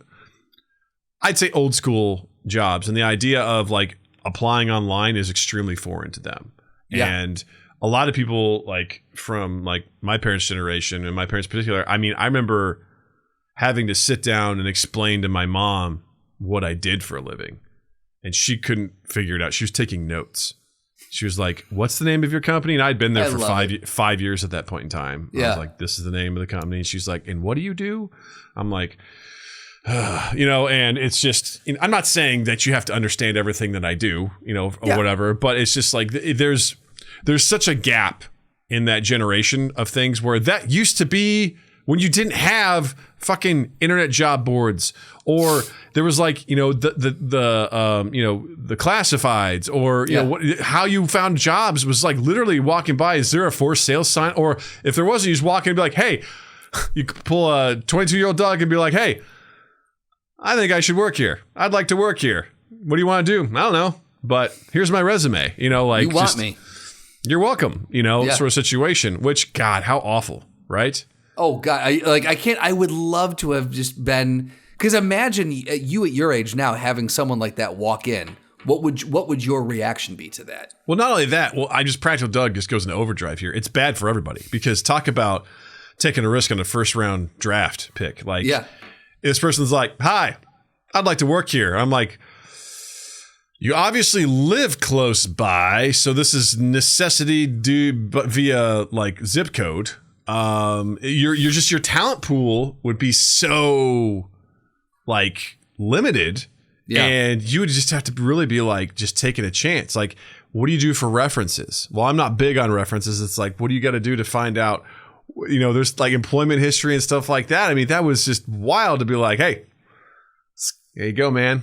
I'd say old school jobs. And the idea of like applying online is extremely foreign to them. Yeah. And a lot of people like from like my parents' generation and my parents in particular, I mean, I remember having to sit down and explain to my mom what I did for a living. And she couldn't figure it out. She was taking notes. She was like, what's the name of your company? And I'd been there for 5 years at that point in time. Yeah. I was like, this is the name of the company. And she's like, and what do you do? I'm like, and it's just, I'm not saying that you have to understand everything that I do, or whatever, but it's just like, there's such a gap in that generation of things where that used to be when you didn't have fucking internet job boards, or there was like, the classifieds, or how you found jobs was like literally walking by. Is there a for sale sign? Or if there wasn't, you just walk in and be like, hey, you could pull a 22-year-old Doug and be like, hey, I think I should work here. I'd like to work here. What do you want to do? I don't know, but here's my resume. You want me? You're welcome. Sort of situation. Which, God, how awful, right? Oh God, I can't. I would love to have just been, because imagine you at your age now having someone like that walk in. What would your reaction be to that? Well, not only that. Well, Practical Doug just goes into overdrive here. It's bad for everybody because talk about taking a risk on a first round draft pick. Like, this person's like, "Hi, I'd like to work here." I'm like, you obviously live close by, so this is necessity but via like zip code. Your talent pool would be so like limited, and you would just have to really be like just taking a chance. Like, what do you do for references? Well, I'm not big on references. It's like, what do you got to do to find out? There's like employment history and stuff like that. I mean, that was just wild to be like, hey, there you go, man.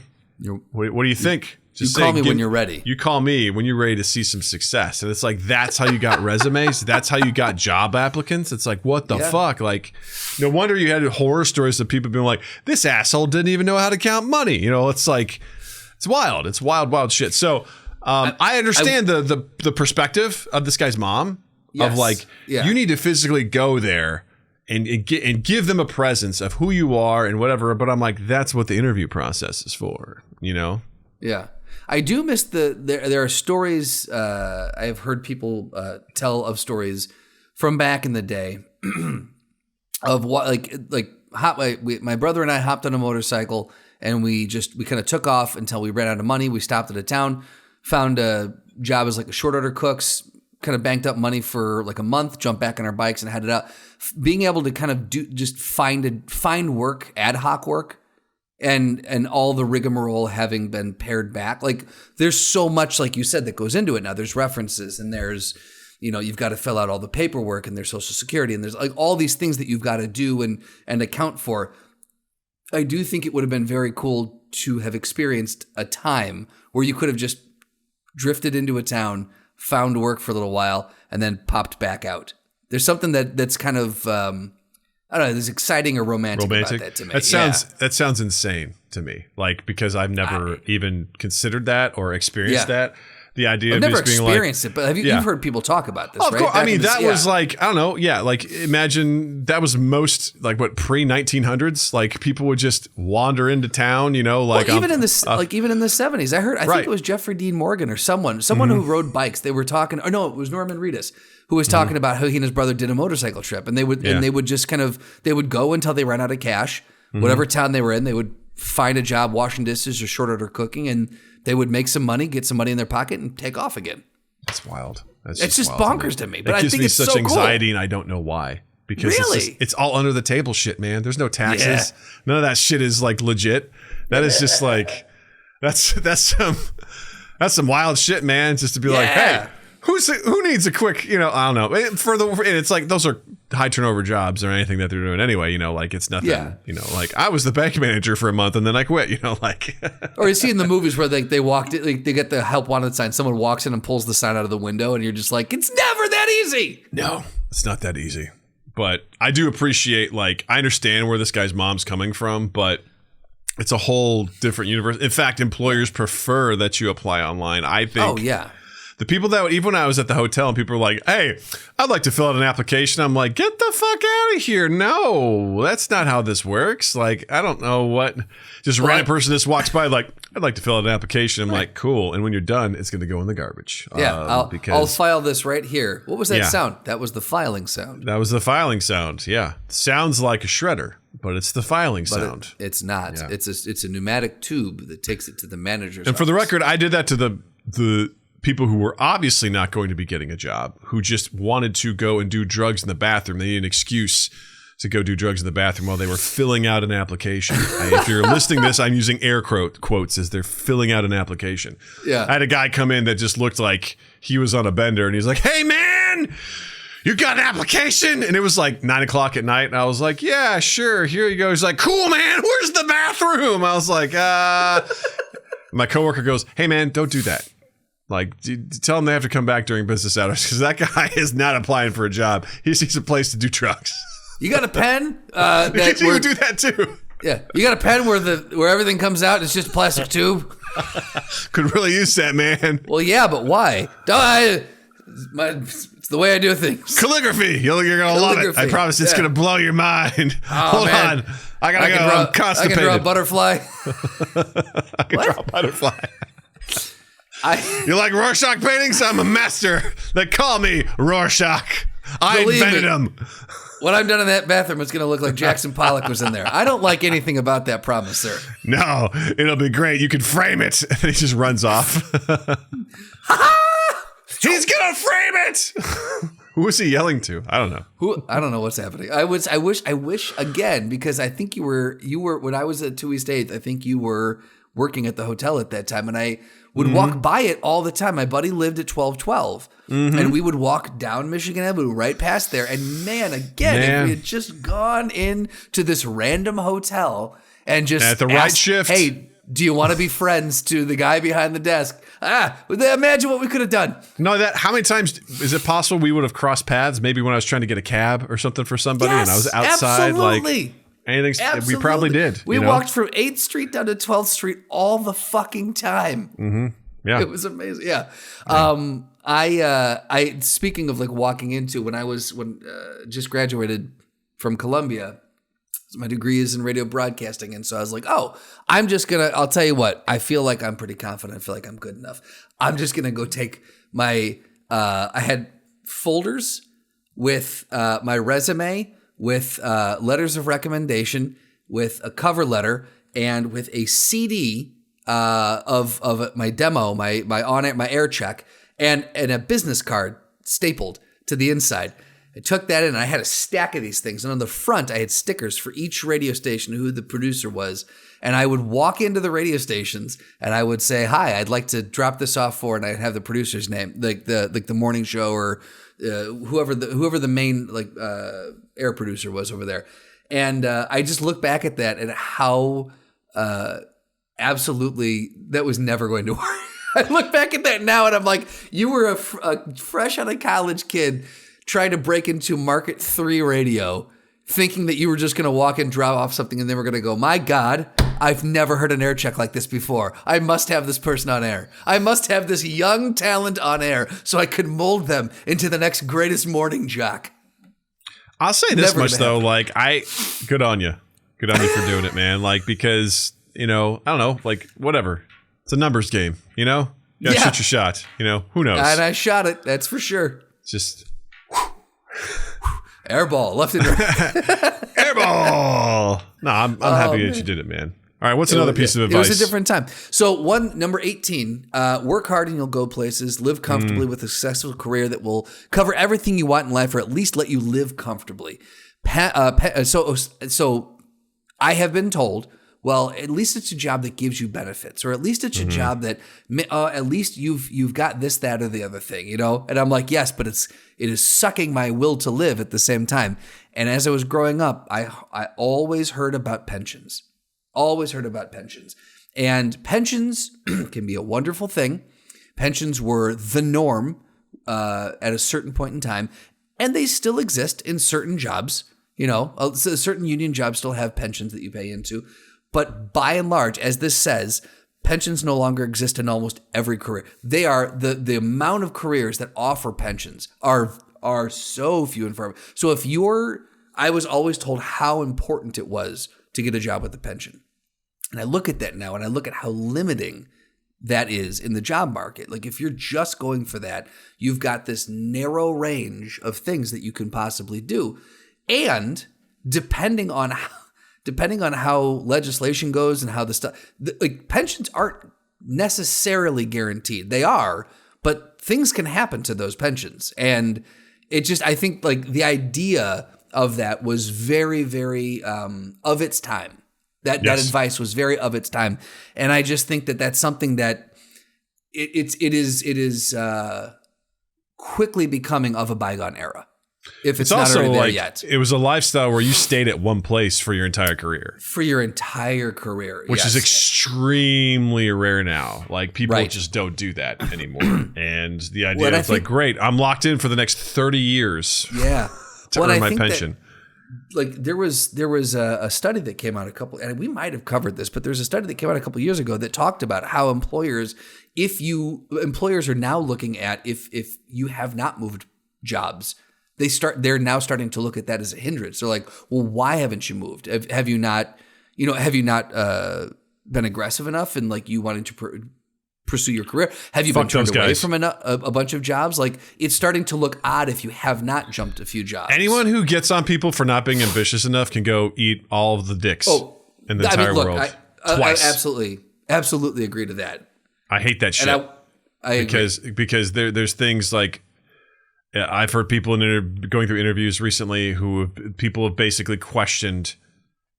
What do you think? Just call me when you're ready. You call me when you're ready to see some success. And it's like, that's how you got resumes. That's how you got job applicants. It's like, what the fuck? Like, no wonder you had horror stories of people being like, this asshole didn't even know how to count money. It's like, it's wild. It's wild shit. So I understand the perspective of this guy's mom of like, you need to physically go there and give them a presence of who you are and whatever. But I'm like, that's what the interview process is for, you know? Yeah. I do miss there are stories, I have heard people tell of stories from back in the day of what, my brother and I hopped on a motorcycle and we kind of took off until we ran out of money. We stopped at a town, found a job as like a short order cooks, kind of banked up money for like a month, jumped back on our bikes and headed out. Being able to kind of find work, ad hoc work, and all the rigmarole having been pared back. Like there's so much, like you said, that goes into it now. There's references and there's, you've got to fill out all the paperwork and there's Social Security and there's like all these things that you've got to do and account for. I do think it would have been very cool to have experienced a time where you could have just drifted into a town, found work for a little while, and then popped back out. There's something that's kind of, I don't know, there's exciting or romantic about that to me. That sounds insane to me. Like, because I've never even considered that or experienced that. The idea I've of never just being experienced it, but you've heard people talk about this, of right? course. I mean, that was like, I don't know. Yeah. Like imagine that was most like what pre-1900s, like people would just wander into town, like even in the 70s, I think it was Jeffrey Dean Morgan or someone who rode bikes. They were talking, it was Norman Reedus who was talking about how he and his brother did a motorcycle trip and they would just they would go until they ran out of cash, whatever town they were in, they would find a job washing dishes or short order cooking and they would make some money, get some money in their pocket, and take off again. That's wild. It's just bonkers to me. But I think it's such anxiety, cool. and I don't know why. Because really? it's all under the table shit, man. There's no taxes. Yeah. None of that shit is like legit. That is just like that's some wild shit, man. Just to be like, hey, who needs a quick, I don't know. And it's like those are high turnover jobs or anything that they're doing anyway, like it's nothing, like I was the bank manager for a month and then I quit, like. Or you see in the movies where they walked in, like they get the help wanted sign, someone walks in and pulls the sign out of the window and you're just like, it's never that easy. No, it's not that easy. But I do appreciate, like, I understand where this guy's mom's coming from, but it's a whole different universe. In fact, employers prefer that you apply online. I think. Oh, yeah. The people that, even when I was at the hotel and people were like, hey, I'd like to fill out an application. I'm like, get the fuck out of here. No, that's not how this works. Like, I don't know what, just a random person just walks by like, I'd like to fill out an application. I'm like, cool. And when you're done, it's going to go in the garbage. Yeah, I'll file this right here. What was that sound? That was the filing sound. That was the filing sound, yeah. Sounds like a shredder, but it's the filing sound. It's not. Yeah. It's a pneumatic tube that takes it to the manager's And for the office. record, I did that to the people who were obviously not going to be getting a job, who just wanted to go and do drugs in the bathroom. They needed an excuse to go do drugs in the bathroom while they were filling out an application. If you're listening to this, I'm using air quotes as they're filling out an application. Yeah. I had a guy come in that just looked like he was on a bender, and he's like, hey, man, you got an application? And it was like 9 o'clock at night, and I was like, yeah, sure, here you go. He's like, cool, man, where's the bathroom? I was like, My coworker goes, hey, man, don't do that. Like, tell them they have to come back during business hours because that guy is not applying for a job. He just needs a place to do drugs. You got a pen? You would do that too. Yeah, you got a pen where everything comes out. It's just a plastic tube. Could really use that, man. Well, yeah, but why? It's the way I do things. Calligraphy. You're gonna love it. I promise it's gonna blow your mind. Oh, Hold on. I gotta go. I'm constipated. I can draw a butterfly. I can draw a butterfly. You like Rorschach paintings? I'm a master. They call me Rorschach. I invented them. When I'm done in that bathroom, it's going to look like Jackson Pollock was in there. I don't like anything about that, promise, sir. No, it'll be great. You can frame it. And he just runs off. He's going to frame it. Who was he yelling to? I don't know. I don't know what's happening. I wish again, because I think you were when I was at 2 East 8th, I think you were working at the hotel at that time, and I would walk by it all the time. My buddy lived at 1212, and we would walk down Michigan Avenue right past there. And if we had just gone into this random hotel and just at the right shift, hey, do you want to be friends to the guy behind the desk? Imagine what we could have done. No, how many times is it possible we would have crossed paths? Maybe when I was trying to get a cab or something for somebody, and I was outside, absolutely. We probably did. We walked from 8th Street down to 12th Street all the fucking time. Mm-hmm. Yeah. It was amazing. Yeah. I speaking of like walking into when just graduated from Columbia. My degree is in radio broadcasting. And so I was like, oh, I'll tell you what, I feel like I'm pretty confident. I feel like I'm good enough. I'm just going to go take my, I had folders with my resume, with letters of recommendation, with a cover letter, and with a CD of my demo, my air check, and a business card stapled to the inside. I took that in and I had a stack of these things. And on the front, I had stickers for each radio station, who the producer was. And I would walk into the radio stations and I would say, hi, I'd like to drop this off for, and I'd have the producer's name, like the morning show or whoever the main air producer was over there. And I just look back at that and how absolutely that was never going to work. I look back at that now and I'm like, you were a fresh out of college kid trying to break into Market 3 radio, thinking that you were just going to walk and drop off something and they were going to go, my God, I've never heard an air check like this before. I must have this person on air. I must have this young talent on air so I could mold them into the next greatest morning jock. I'll say this much though, good on you. Good on you for doing it, man. Because, I don't know, whatever. It's a numbers game, You gotta shoot your shot, who knows? And I shot it, that's for sure. Just airball, left and right. Airball. No, I'm happy that you did it, man. All right, what's another piece of advice? It was a different time. So number 18, work hard and you'll go places. Live comfortably with a successful career that will cover everything you want in life, or at least let you live comfortably. So I have been told, well, at least it's a job that gives you benefits, or at least it's a job that at least you've got this, that, or the other thing, And I'm like, yes, but it is sucking my will to live at the same time. And as I was growing up, I always heard about pensions. And pensions can be a wonderful thing. Pensions were the norm at a certain point in time, and they still exist in certain jobs. Certain union jobs still have pensions that you pay into. But by and large, as this says, pensions no longer exist in almost every career. They are the amount of careers that offer pensions are so few and far. So I was always told how important it was to get a job with a pension. And I look at that now and I look at how limiting that is in the job market. If you're just going for that, you've got this narrow range of things that you can possibly do. And depending on how legislation goes and how pensions aren't necessarily guaranteed. They are, but things can happen to those pensions. And I think the idea of that was very, very of its time. That advice was very of its time. And I just think that that's something that it is quickly becoming of a bygone era. If it's not also already there yet. It was a lifestyle where you stayed at one place for your entire career. Which is extremely rare now. People just don't do that anymore. And the idea is great, I'm locked in for the next 30 years. Yeah. to earn my pension. There was a study that came out and we might have covered this, but there's a study that came out a couple years ago that talked about how employers are now looking at if you have not moved jobs, they're now starting to look at that as a hindrance. They're like, well, why haven't you moved? Have you not been aggressive enough in you wanting to pursue your career? Have you been turned away from a bunch of jobs? It's starting to look odd if you have not jumped a few jobs. Anyone who gets on people for not being ambitious enough can go eat all of the dicks in the entire world. Twice. I absolutely agree to that. I hate that shit. Because there's things I've heard people going through interviews recently people have basically questioned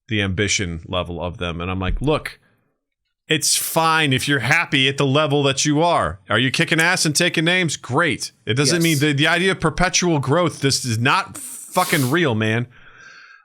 the ambition level of them. And I'm like, look, it's fine if you're happy at the level that you are. Are you kicking ass and taking names? Great. It doesn't mean the idea of perpetual growth. This is not fucking real, man.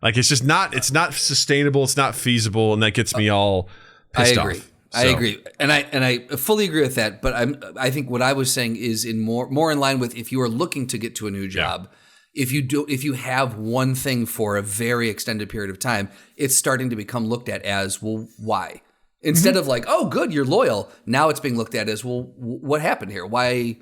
It's just not, it's not sustainable. It's not feasible. And that gets me all pissed off. I agree. And I fully agree with that. But I think what I was saying is more in line with if you are looking to get to a new job, if you have one thing for a very extended period of time, it's starting to become looked at as, well, why? Instead of oh, good, you're loyal. Now it's being looked at as, well, what happened here? Why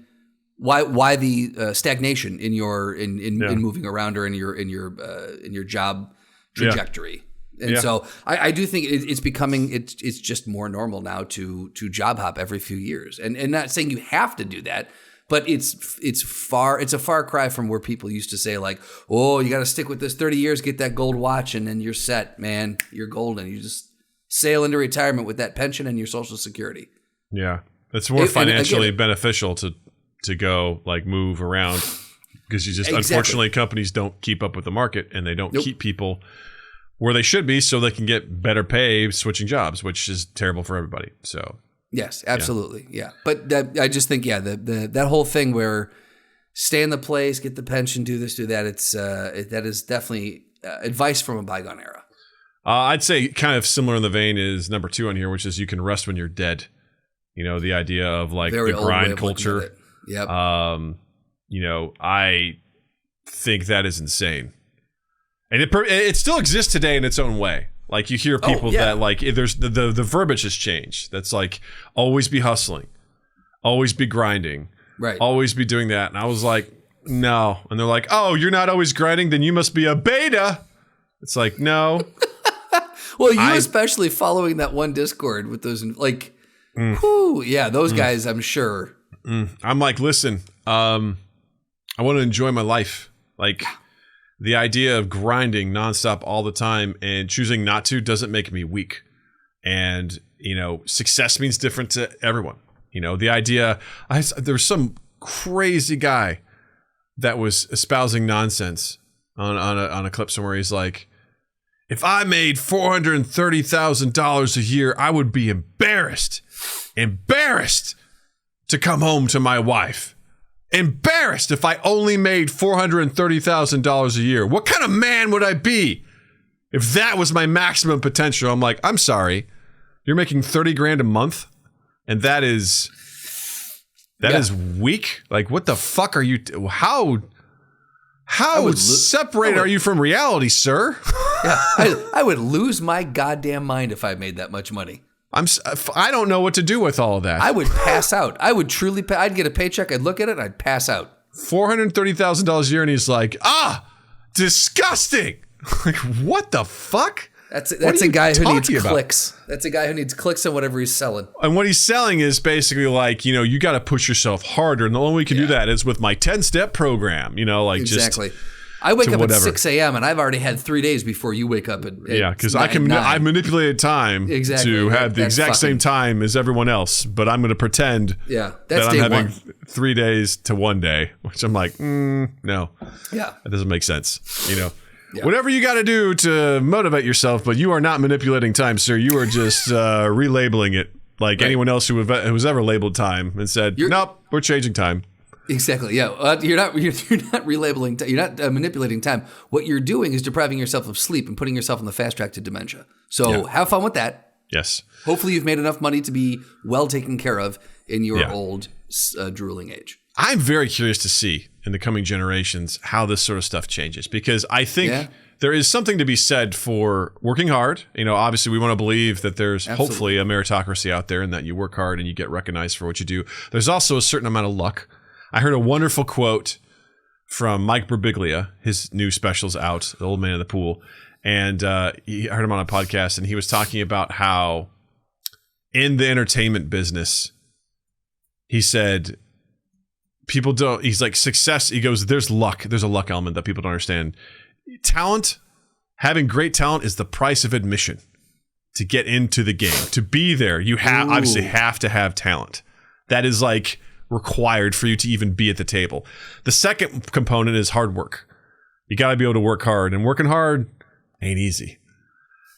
why the stagnation in your in moving around or in your job trajectory. And so I do think it's becoming it's just more normal now to job hop every few years. And not saying you have to do that, but it's a far cry from where people used to say like, oh, you got to stick with this 30 years, get that gold watch, and then you're set, man. You're golden. You just sail into retirement with that pension and your Social Security. Yeah, it's more financially beneficial to go like move around because you just unfortunately companies don't keep up with the market and they don't keep people where they should be so they can get better pay switching jobs, which is terrible for everybody. So yes, absolutely, yeah. But I just think that whole thing where stay in the place, get the pension, do this, do that. That is definitely advice from a bygone era. I'd say kind of similar in the vein is number 2 on here, which is you can rest when you're dead. You know, the idea of like the grind culture. Yep. You know, I think that is insane. And it still exists today in its own way. Like you hear people that like there's the verbiage has changed. That's like always be hustling, always be grinding, right? Always be doing that. And I was like, no. And they're like, oh, you're not always grinding, then you must be a beta. It's like, no. Well, you especially following that one Discord with those like, those guys. I'm sure. I'm like, listen, I want to enjoy my life, like. The idea of grinding nonstop all the time and choosing not to doesn't make me weak. And, you know, success means different to everyone. You know, the idea, there was some crazy guy that was espousing nonsense on a clip somewhere. He's like, if I made $430,000 a year, I would be embarrassed to come home to my wife. Embarrassed if I only made $430,000 a year. What kind of man would I be if that was my maximum potential? I'm like, I'm sorry, you're making 30 grand a month, and that is weak. Like, what the fuck are you? How separated are you from reality, sir? I would lose my goddamn mind if I made that much money. I don't know what to do with all of that. I would pass out. I would truly. I'd get a paycheck. I'd look at it. I'd pass out. $430,000 a year, and he's like, disgusting. Like, what the fuck? That's a guy who needs clicks. That's a guy who needs clicks on whatever he's selling. And what he's selling is basically like, you know, you got to push yourself harder, and the only way we can do that is with my 10-step program. You know, like exactly. I wake up at 6 a.m. and I've already had 3 days before you wake up at because I've manipulated time to have the exact same time as everyone else, but I'm going to pretend that I'm having 3 days to 1 day, which I'm like, no, that doesn't make sense. You know, whatever you got to do to motivate yourself, but you are not manipulating time, sir. You are just relabeling it like anyone else who's ever labeled time and said, nope, we're changing time. Exactly. Yeah. You're not relabeling. You're not manipulating time. What you're doing is depriving yourself of sleep and putting yourself on the fast track to dementia. So have fun with that. Yes. Hopefully you've made enough money to be well taken care of in your old drooling age. I'm very curious to see in the coming generations how this sort of stuff changes, because I think there is something to be said for working hard. You know, obviously we want to believe that there's hopefully a meritocracy out there and that you work hard and you get recognized for what you do. There's also a certain amount of luck. I heard a wonderful quote from Mike Birbiglia. His new special's out, The Old Man in the Pool. And I heard him on a podcast, and he was talking about how in the entertainment business, he said, people don't, he's like, success, he goes, there's luck. There's a luck element that people don't understand. Talent, having great talent is the price of admission to get into the game. To be there, you obviously have to have talent. That is like required for you to even be at the table. The second component is hard work. You got to be able to work hard, and working hard ain't easy.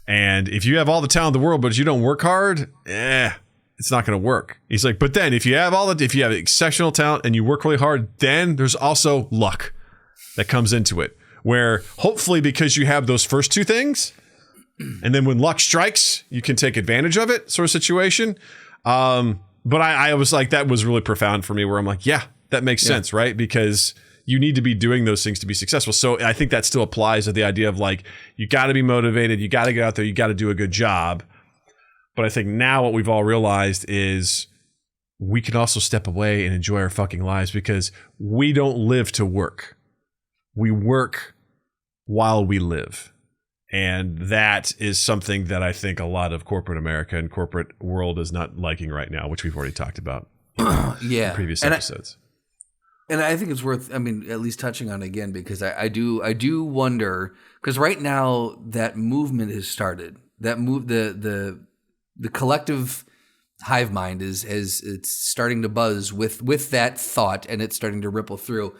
And if you have all the talent in the world, but you don't work hard, it's not going to work. He's like, but then if you have exceptional talent and you work really hard, then there's also luck that comes into it, where hopefully because you have those first two things, and then when luck strikes, you can take advantage of it, sort of situation. But I was like, that was really profound for me, where I'm like, yeah, that makes sense, right? Because you need to be doing those things to be successful. So I think that still applies to the idea of like, you got to be motivated, you got to get out there, you got to do a good job. But I think now what we've all realized is we can also step away and enjoy our fucking lives because we don't live to work. We work while we live. And that is something that I think a lot of corporate America and corporate world is not liking right now, which we've already talked about in previous episodes. And I think it's worth, at least touching on it again, because I do wonder, because right now that movement has started. That the collective hive mind it's starting to buzz with that thought, and it's starting to ripple through.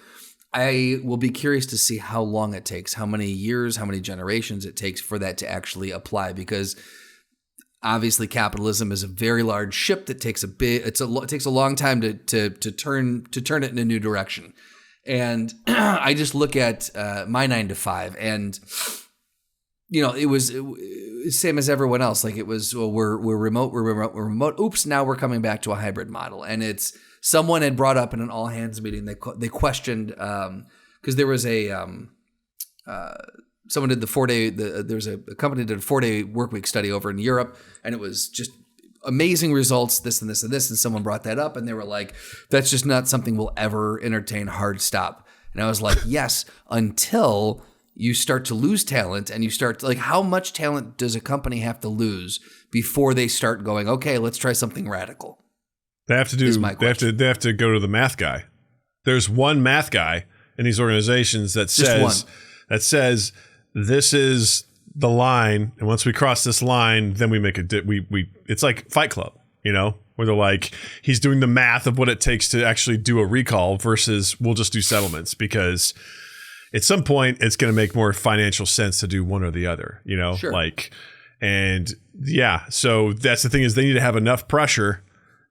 I will be curious to see how long it takes, how many years, how many generations it takes for that to actually apply, because obviously capitalism is a very large ship that takes it takes a long time to turn it in a new direction. And I just look at my 9 to 5, and it was same as everyone else. Like it was, well, we're remote. Oops, now we're coming back to a hybrid model. And it's someone had brought up in an all hands meeting. They questioned because there was someone did the 4-day. There was a company did a 4-day work week study over in Europe, and it was just amazing results. This and this and this, and someone brought that up, and they were like, "That's just not something we'll ever entertain. Hard stop." And I was like, "Yes, until you start to lose talent, and you start to, like, how much talent does a company have to lose before they start going, okay, let's try something radical?" They have to do. They have to go to the math guy. There's one math guy in these organizations that says this is the line, and once we cross this line, then we make we it's like Fight Club, where they're like, he's doing the math of what it takes to actually do a recall versus we'll just do settlements, because at some point it's going to make more financial sense to do one or the other, Sure. So that's the thing, is they need to have enough pressure,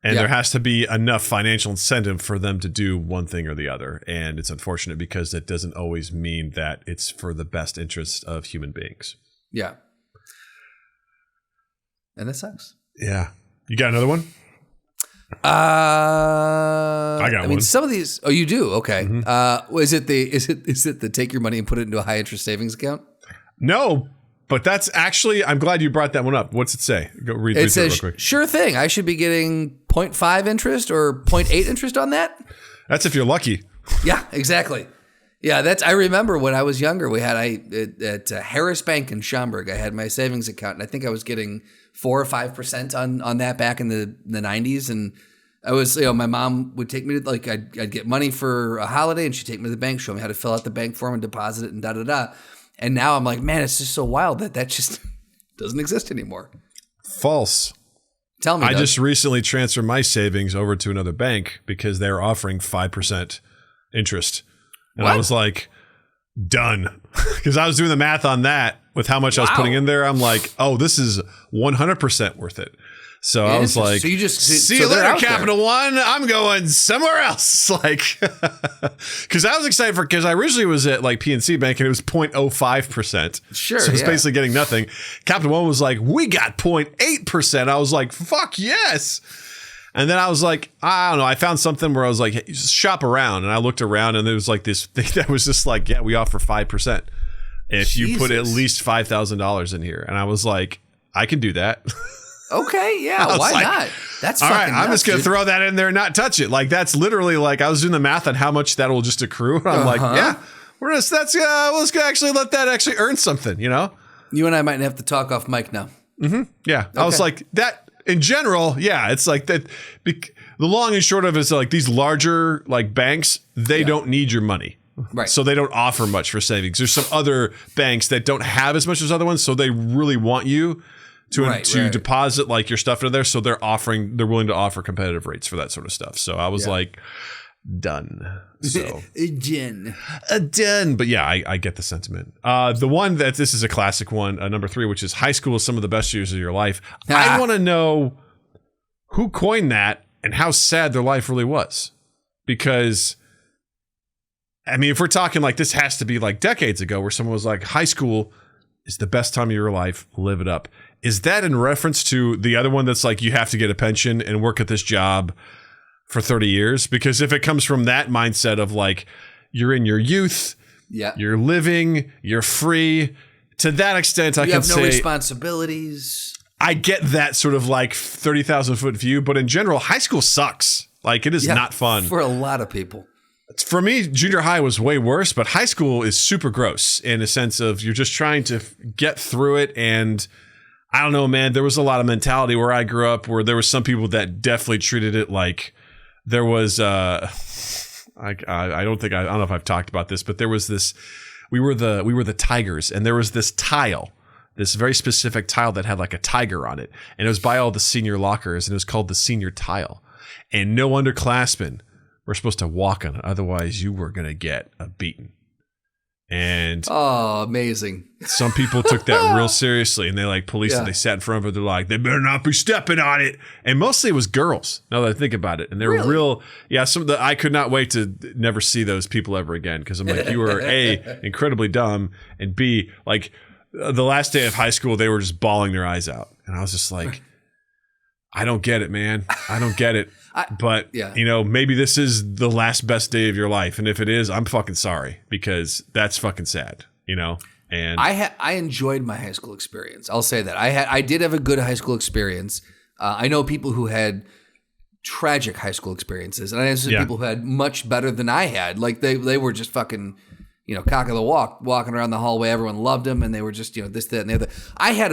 and there has to be enough financial incentive for them to do one thing or the other. And it's unfortunate because it doesn't always mean that it's for the best interest of human beings. Yeah. And that sucks. Yeah. You got another one? I got one. Some of these. Oh, you do? Okay. Mm-hmm. Is it the take your money and put it into a high interest savings account? No. But that's actually, I'm glad you brought that one up. What's it say? Go read it real quick. Sure thing. I should be getting 0.5 interest or 0.8 interest on that. That's if you're lucky. Yeah, exactly. Yeah, I remember when I was younger, we had at Harris Bank in Schaumburg, I had my savings account, and I think I was getting 4 or 5% on that back in the 90s. And I was, my mom would take me to, like, I'd get money for a holiday, and she'd take me to the bank, show me how to fill out the bank form and deposit it and da-da-da. And now I'm like, man, it's just so wild that just doesn't exist anymore. False. Tell me. I just recently transferred my savings over to another bank because they were offering 5% interest. And I was like, done. Because I was doing the math on that with how much I was putting in there. I'm like, oh, this is 100% worth it. So I was like, see you later, Capital One. I'm going somewhere else. Like, because I was excited because I originally was at like PNC Bank and it was 0.05%. Sure. So it's basically getting nothing. Capital One was like, we got 0.8%. I was like, fuck yes. And then I was like, I don't know. I found something where I was like, hey, just shop around. And I looked around and there was like this thing that was just like, yeah, we offer 5% if you put at least $5,000 in here. And I was like, I can do that. Okay, yeah, why not? That's all right. I'm just gonna throw that in there and not touch it. Like that's literally like I was doing the math on how much that will just accrue. I'm like, yeah, let's actually let that actually earn something. You and I might have to talk off mic now. Mm-hmm. Yeah, okay. I was like that in general. Yeah, it's like that. The long and short of it is like these larger like banks, they don't need your money. Right. So they don't offer much for savings. There's some other banks that don't have as much as other ones, so they really want you to deposit like your stuff into there. So they're willing to offer competitive rates for that sort of stuff. So I was like, done. So done. But yeah, I get the sentiment. The one that this is a classic one, number 3, which is high school is some of the best years of your life. I want to know who coined that and how sad their life really was. Because I mean, if we're talking like this has to be like decades ago where someone was like, high school is the best time of your life, live it up. Is that in reference to the other one that's like you have to get a pension and work at this job for 30 years? Because if it comes from that mindset of like you're in your youth, you're living, you're free, to that extent, I can say you have no responsibilities. I get that sort of like 30,000 foot view, but in general, high school sucks. Like it is not fun for a lot of people. For me, junior high was way worse, but high school is super gross in a sense of you're just trying to get through it. And I don't know, man, there was a lot of mentality where I grew up where there was some people that definitely treated it like there was, I don't know if I've talked about this, but there was this, we were the Tigers, and there was this tile, this very specific tile that had like a tiger on it. And it was by all the senior lockers, and it was called the senior tile. And no underclassmen were supposed to walk on it. Otherwise, you were going to get a beating. And amazing. Some people took that real seriously, and they like policed it. They sat in front of it. They're like, they better not be stepping on it. And mostly it was girls, now that I think about it. And they were real. Yeah, I could not wait to never see those people ever again, because I'm like, you were A, incredibly dumb, and B, like the last day of high school, they were just bawling their eyes out. And I was just like, I don't get it, man. I don't get it. But, maybe this is the last best day of your life. And if it is, I'm fucking sorry, because that's fucking sad, And I enjoyed my high school experience. I'll say that. I did have a good high school experience. I know people who had tragic high school experiences, and I know some people who had much better than I had. Like they were just fucking, cock of the walk, walking around the hallway. Everyone loved them, and they were just, this, that, and the other. I had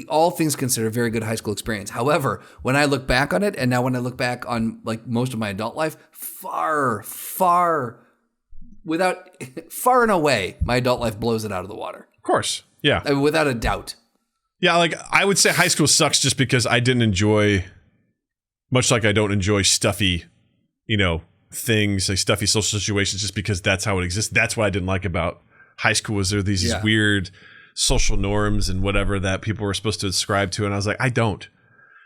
all things considered, very good high school experience. However, when I look back on it, and now when I look back on like most of my adult life, far and away, my adult life blows it out of the water. Of course, yeah, I mean, without a doubt. Yeah, like I would say high school sucks just because I didn't enjoy, much like I don't enjoy stuffy, things, like stuffy social situations, just because that's how it exists. That's what I didn't like about high school, was there these weird social norms and whatever that people were supposed to ascribe to, and I was like, I don't.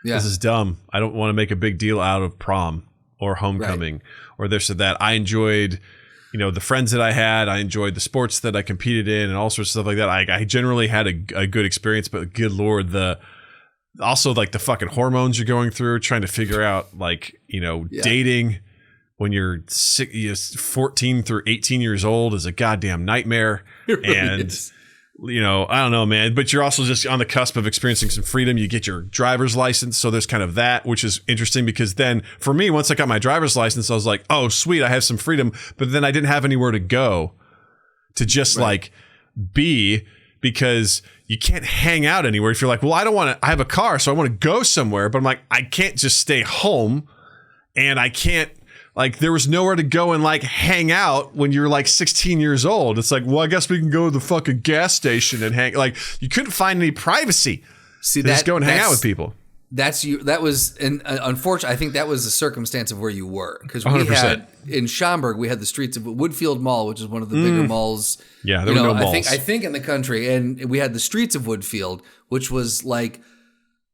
This is dumb. I don't want to make a big deal out of prom or homecoming or this or that. I enjoyed, the friends that I had. I enjoyed the sports that I competed in and all sorts of stuff like that. I generally had a good experience, but good Lord, also like the fucking hormones you're going through, trying to figure out like, dating when you're 14 through 18 years old is a goddamn nightmare. Really and, is. I don't know, man, but you're also just on the cusp of experiencing some freedom. You get your driver's license. So there's kind of that, which is interesting, because then for me, once I got my driver's license, I was like, oh, sweet, I have some freedom. But then I didn't have anywhere to go to just like be, because you can't hang out anywhere. If you're like, well, I have a car, so I want to go somewhere, but I'm like, I can't just stay home, and I can't, like, there was nowhere to go and like hang out when you're like 16 years old. It's like, well, I guess we can go to the fucking gas station and hang. Like, you couldn't find any privacy. See, just go and hang out with people. That was, and unfortunately, I think that was the circumstance of where you were, because we 100%. Had in Schaumburg, we had the streets of Woodfield Mall, which is one of the bigger malls. Yeah, there were no malls. I think in the country, and we had the streets of Woodfield, which was like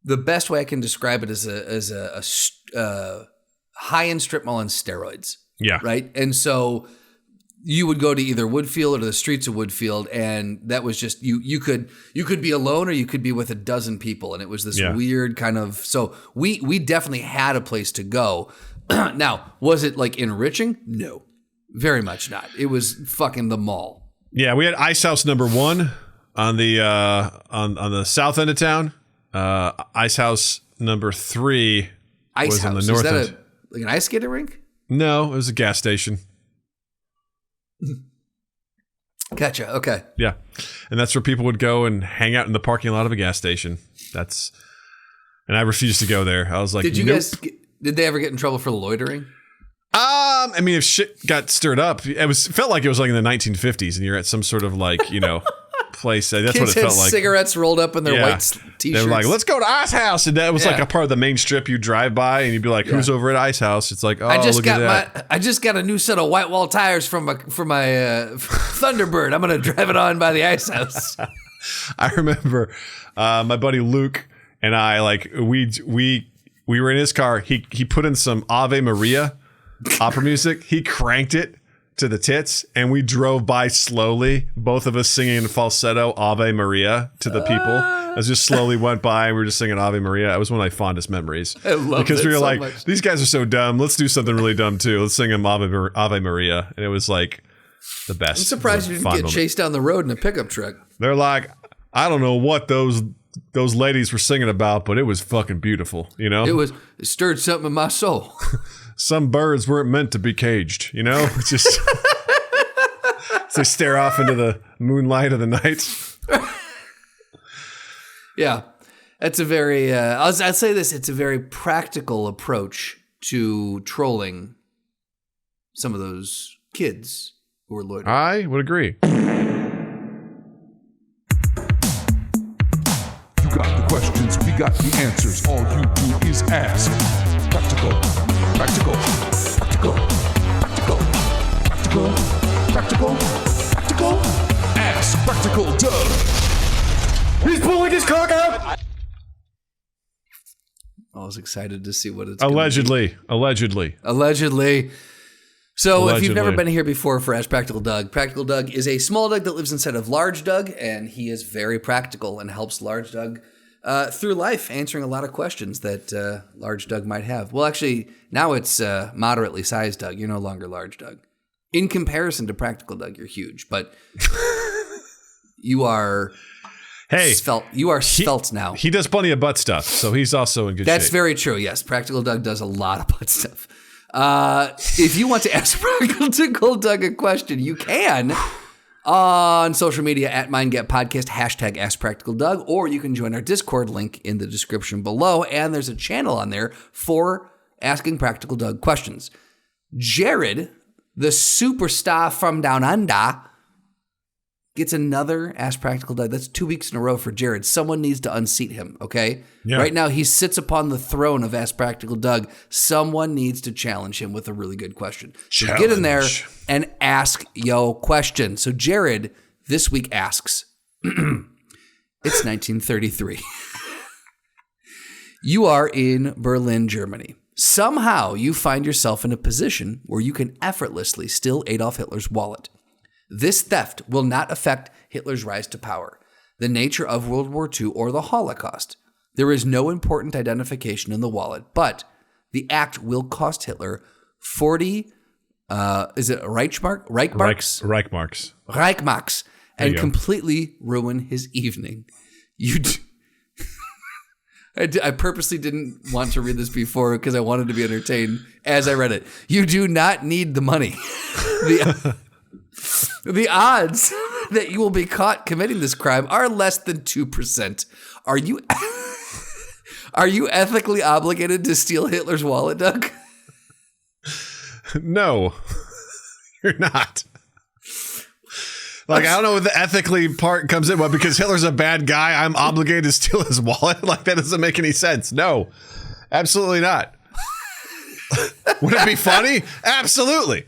the best way I can describe it as a high-end strip mall on steroids. Yeah. Right? And so you would go to either Woodfield or the streets of Woodfield, and that was just, you could be alone, or you could be with a dozen people, and it was this weird kind of, so we definitely had a place to go. Now, was it like enriching? No. Very much not. It was fucking the mall. Yeah, we had Ice House number 1 on the on the south end of town. Ice House number 3 was on the north end. Is that like an ice skating rink? No, it was a gas station. Gotcha. Okay. Yeah. And that's where people would go and hang out in the parking lot of a gas station. And I refused to go there. I was like, did they ever get in trouble for loitering? I mean, if shit got stirred up, felt like it was like in the 1950s, and you're at some sort of like, place. That's Kids what it felt had like. Cigarettes rolled up in their white t-shirts. They were like, let's go to Ice House. And that was like a part of the main strip you drive by, and you'd be like, who's over at Ice House? It's like, oh, look at that. I just got a new set of white wall tires for my Thunderbird. I'm going to drive it on by the Ice House. I remember my buddy Luke and I, like, we were in his car. He put in some Ave Maria opera music. He cranked it to the tits, and we drove by slowly, both of us singing in falsetto Ave Maria to the people. As just slowly went by, and we were just singing Ave Maria. It was one of my fondest memories. I love because we were so like, much. These guys are so dumb. Let's do something really dumb too. Let's sing them Ave Maria, and it was like the best. I'm surprised you didn't get chased down the road in a pickup truck. They're like, I don't know what those those ladies were singing about, but it was fucking beautiful, you know? It stirred something in my soul. Some birds weren't meant to be caged, you know? Just they stare off into the moonlight of the night. Yeah. That's a very, I'd say this, it's a very practical approach to trolling some of those kids who are loitering. I would agree. You got the questions, we got the answers. All you do is ask. Practical, practical, practical, practical, practical, practical, practical. Ask Practical Doug. He's pulling his cock out! I was excited to see what it's Allegedly. So if you've never been here before for Ask Practical Doug is a small Doug that lives inside of Large Doug, and he is very practical and helps Large Doug through life, answering a lot of questions that Large Doug might have. Well, actually, now it's moderately sized Doug. You're no longer Large Doug. In comparison to Practical Doug, you're huge, but you are... Hey, you are svelte now. He does plenty of butt stuff, so he's also in good shape. That's very true, yes. Practical Doug does a lot of butt stuff. If you want to ask Practical Doug a question, you can on social media at MindGapPodcast, hashtag AskPracticalDoug, or you can join our Discord link in the description below, and there's a channel on there for asking Practical Doug questions. Jared, the superstar from Down Under, gets another Ask Practical Doug. That's 2 weeks in a row for Jared. Someone needs to unseat him, okay? Yeah. Right now, he sits upon the throne of Ask Practical Doug. Someone needs to challenge him with a really good question. So get in there and ask yo question. So Jared this week asks, it's 1933. You are in Berlin, Germany. Somehow you find yourself in a position where you can effortlessly steal Adolf Hitler's wallet. This theft will not affect Hitler's rise to power, the nature of World War II, or the Holocaust. There is no important identification in the wallet, but the act will cost Hitler 40, is it Reichmarks? Reichmarks, and completely ruin his evening. I purposely didn't want to read this before because I wanted to be entertained as I read it. You do not need the money. The odds that you will be caught committing this crime are less than 2%. Are you ethically obligated to steal Hitler's wallet, Doug? No, you're not. Like, I don't know what the ethically part comes in, but because Hitler's a bad guy, I'm obligated to steal his wallet? Like, that doesn't make any sense. No, absolutely not. Would it be funny? Absolutely.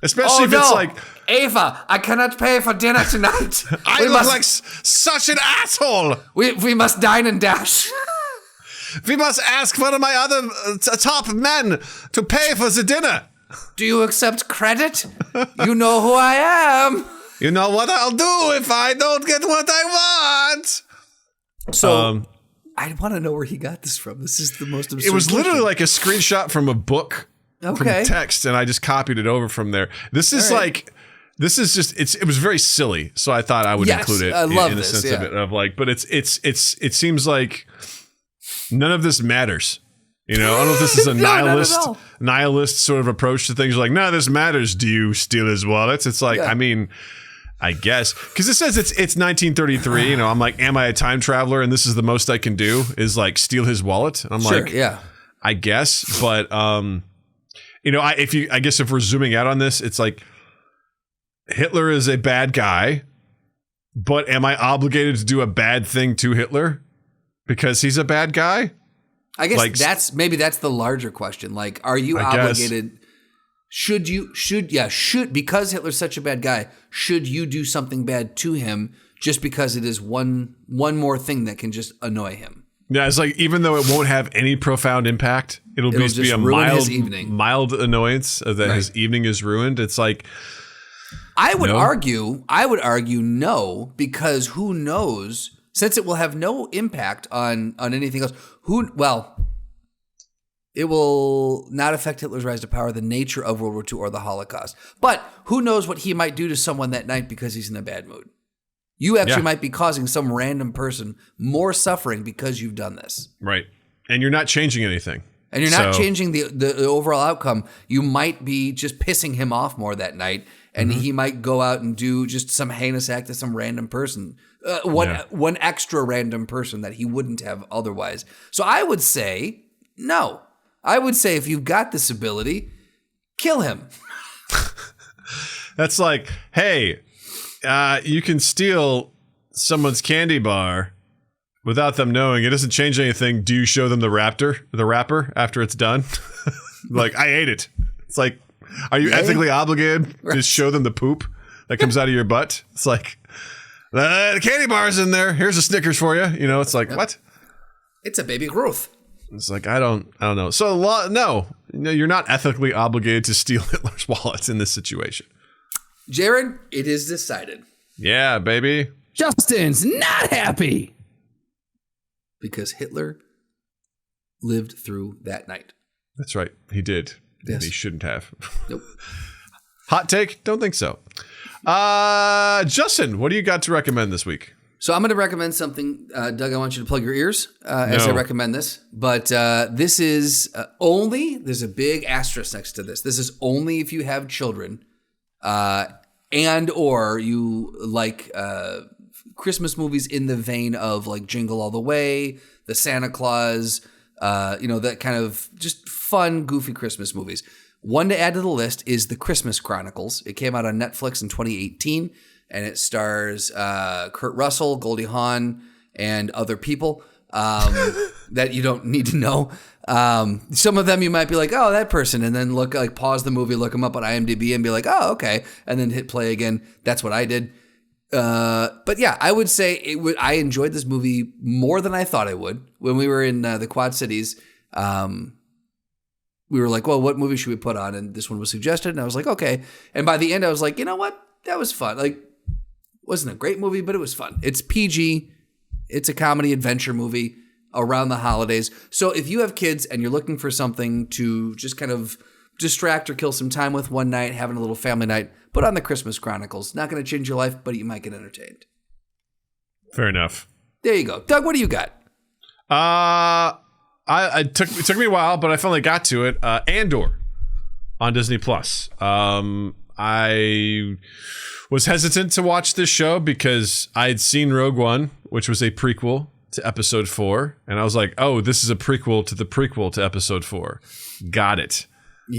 Especially if it's like... Ava, I cannot pay for dinner tonight. I look like such an asshole. We must dine and dash. We must ask one of my other top men to pay for the dinner. Do you accept credit? You know who I am. You know what I'll do if I don't get what I want. So I want to know where he got this from. This is the most absurd. It was literally like a screenshot from a book. Okay. From text, and I just copied it over from there. This is like... This is just it was very silly, so I thought I would include it in the sense of it of like, but it seems like none of this matters. You know, I don't know if this is a nihilist sort of approach to things. Like, no, this matters. Do you steal his wallets? It's like, I mean, I guess because it says it's 1933. You know, I'm like, am I a time traveler? And this is the most I can do is like steal his wallet. And I'm like, yeah, I guess, but you know, I guess if we're zooming out on this, it's like. Hitler is a bad guy, but am I obligated to do a bad thing to Hitler because he's a bad guy? I guess like, that's the larger question. Like, are you obligated? Because Hitler's such a bad guy, should you do something bad to him just because it is one more thing that can just annoy him? Yeah, it's like even though it won't have any profound impact, it'll just be a mild annoyance that his evening is ruined. It's like. I would argue no, because who knows, since it will have no impact on anything else, it will not affect Hitler's rise to power, the nature of World War II, or the Holocaust. But who knows what he might do to someone that night because he's in a bad mood. You actually might be causing some random person more suffering because you've done this. Right. And you're not changing anything. And you're not changing the overall outcome. You might be just pissing him off more that night, and he might go out and do just some heinous act to some random person, one extra random person that he wouldn't have otherwise. So I would say no. I would say if you've got this ability, kill him. That's like, hey, you can steal someone's candy bar without them knowing. It doesn't change anything. Do you show them the wrapper after it's done? Like, I ate it. It's like, are you ethically obligated to show them the poop that comes out of your butt? It's like, the candy bar's in there. Here's a Snickers for you. You know, it's like, what? It's a baby growth. It's like, I don't know. So no, you're not ethically obligated to steal Hitler's wallets in this situation. Jared, it is decided. Yeah, baby. Justin's not happy. Because Hitler lived through that night. That's right. He did. Yes. And he shouldn't have. Nope. Hot take? Don't think so. Justin, what do you got to recommend this week? So I'm going to recommend something. Doug, I want you to plug your ears as I recommend this. But this is only, there's a big asterisk next to this. This is only if you have children and or you like Christmas movies in the vein of like Jingle All the Way, the Santa Claus, that kind of just fun, goofy Christmas movies. One to add to the list is The Christmas Chronicles. It came out on Netflix in 2018, and it stars Kurt Russell, Goldie Hawn, and other people that you don't need to know. Some of them you might be like, oh, that person, and then pause the movie, look them up on IMDb, and be like, oh, okay, and then hit play again. That's what I did. But yeah, I would say I enjoyed this movie more than I thought I would. When we were in the Quad Cities, we were like, well, what movie should we put on? And this one was suggested, and I was like, okay. And by the end, I was like, you know what? That was fun. Like, wasn't a great movie, but it was fun. It's PG. It's a comedy adventure movie around the holidays. So if you have kids and you're looking for something to just kind of distract or kill some time with one night, having a little family night, put on The Christmas Chronicles. Not going to change your life, but you might get entertained. Fair enough. There you go. Doug, what do you got? It took me a while, but I finally got to it. Andor on Disney Plus. I was hesitant to watch this show because I had seen Rogue One, which was a prequel to Episode 4, and I was like, "Oh, this is a prequel to Episode 4." Got it.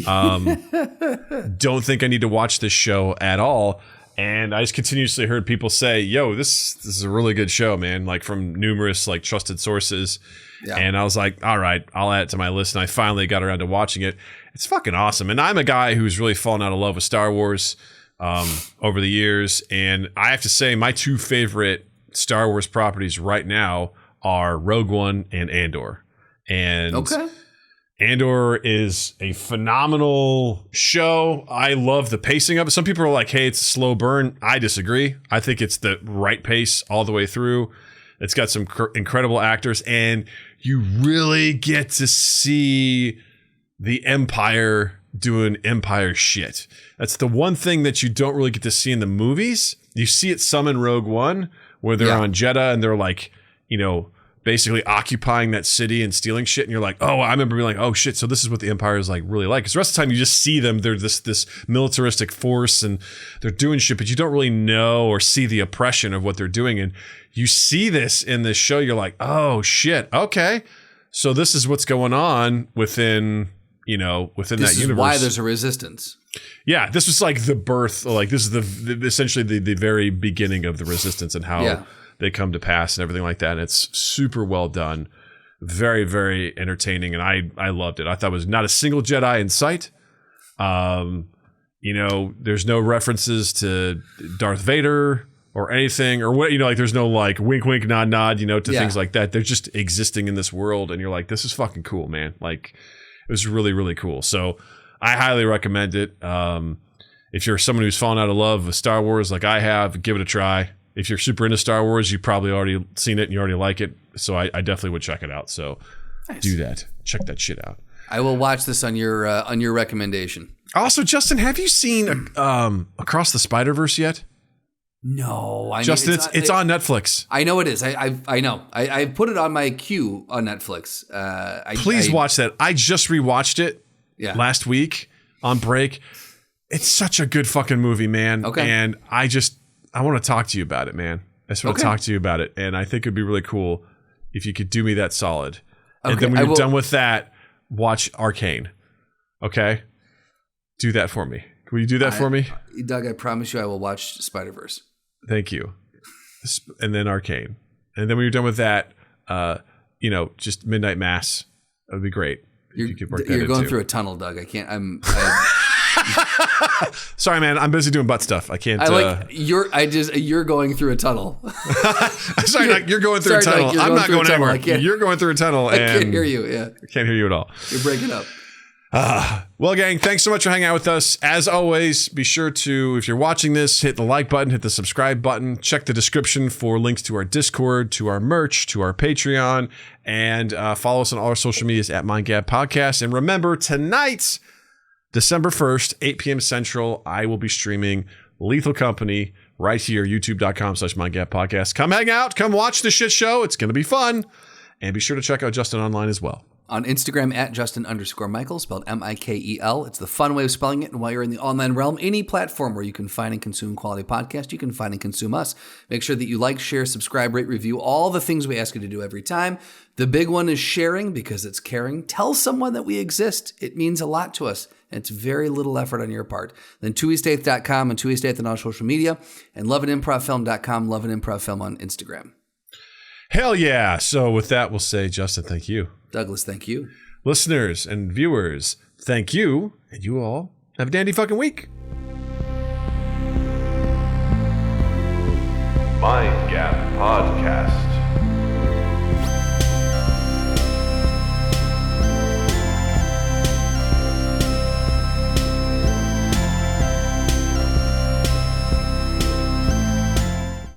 Don't think I need to watch this show at all. And I just continuously heard people say, "Yo, this is a really good show, man!" Like from numerous trusted sources. Yeah. And I was like, all right, I'll add it to my list. And I finally got around to watching it. It's fucking awesome. And I'm a guy who's really fallen out of love with Star Wars over the years. And I have to say my two favorite Star Wars properties right now are Rogue One and Andor. And Andor is a phenomenal show. I love the pacing of it. Some people are like, hey, it's a slow burn. I disagree. I think it's the right pace all the way through. It's got some incredible actors, and you really get to see the Empire doing Empire shit. That's the one thing that you don't really get to see in the movies. You see it some in Rogue One, where they're on Jeddah and they're like, basically occupying that city and stealing shit. And you're like, oh, I remember being like, oh shit, so this is what the Empire is like really like. Because the rest of the time you just see them, they're this militaristic force and they're doing shit, but you don't really know or see the oppression of what they're doing. And you see this in this show, you're like, oh shit, okay. So this is what's going on within that universe. This is why there's a resistance. Yeah, this was like the birth, this is the essentially the very beginning of the resistance and how they come to pass and everything like that. And it's super well done. Very, very entertaining. And I loved it. I thought it was not a single Jedi in sight. There's no references to Darth Vader or anything or what, there's no wink, wink, nod, nod, to things like that. They're just existing in this world. And you're like, this is fucking cool, man. It was really, really cool. So I highly recommend it. If you're someone who's fallen out of love with Star Wars like I have, give it a try. If you're super into Star Wars, you've probably already seen it and you already like it. So I definitely would check it out. So do that. Check that shit out. I will watch this on your recommendation. Also, Justin, have you seen Across the Spider-Verse yet? No, Justin, it's on Netflix. I know it is. I know. I put it on my queue on Netflix. Please watch that. I just rewatched it last week on break. It's such a good fucking movie, man. Okay. And I want to talk to you about it, man. I just want to talk to you about it. And I think it'd be really cool if you could do me that solid. And then when you're done with that, watch Arcane. Okay? Do that for me. Will you do that for me? Doug, I promise you I will watch Spider-Verse. Thank you. And then Arcane. And then when you're done with that, just Midnight Mass. That would be great. You're going through a tunnel, Doug. I can't. Sorry, man. I'm busy doing butt stuff. I can't. You're going through a tunnel. Sorry, Doug, you're going through a tunnel. I'm not going anywhere. You're going through a tunnel. I can't hear you. Yeah. I can't hear you at all. You're breaking up. Well, gang, thanks so much for hanging out with us. As always, be sure to, if you're watching this, hit the like button, hit the subscribe button, check the description for links to our Discord, to our merch, to our Patreon, and follow us on all our social medias at MindGap Podcast. And remember, tonight, December 1st, 8 p.m. Central, I will be streaming Lethal Company right here, youtube.com/MindGap Podcast. Come hang out. Come watch the shit show. It's going to be fun. And be sure to check out Justin online as well. On Instagram at Justin_Michael, spelled Mikel. It's the fun way of spelling it. And while you're in the online realm, any platform where you can find and consume quality podcast, you can find and consume us. Make sure that you like, share, subscribe, rate, review, all the things we ask you to do every time. The big one is sharing because it's caring. Tell someone that we exist. It means a lot to us. And it's very little effort on your part. Then TwoEastEighth.com and TwoEastEighth on all social media. And loveanimprovfilm.com, loveanimprovfilm on Instagram. Hell yeah. So with that, we'll say, Justin, thank you. Douglas, thank you. Listeners and viewers, thank you. And you all have a dandy fucking week. Mind Gap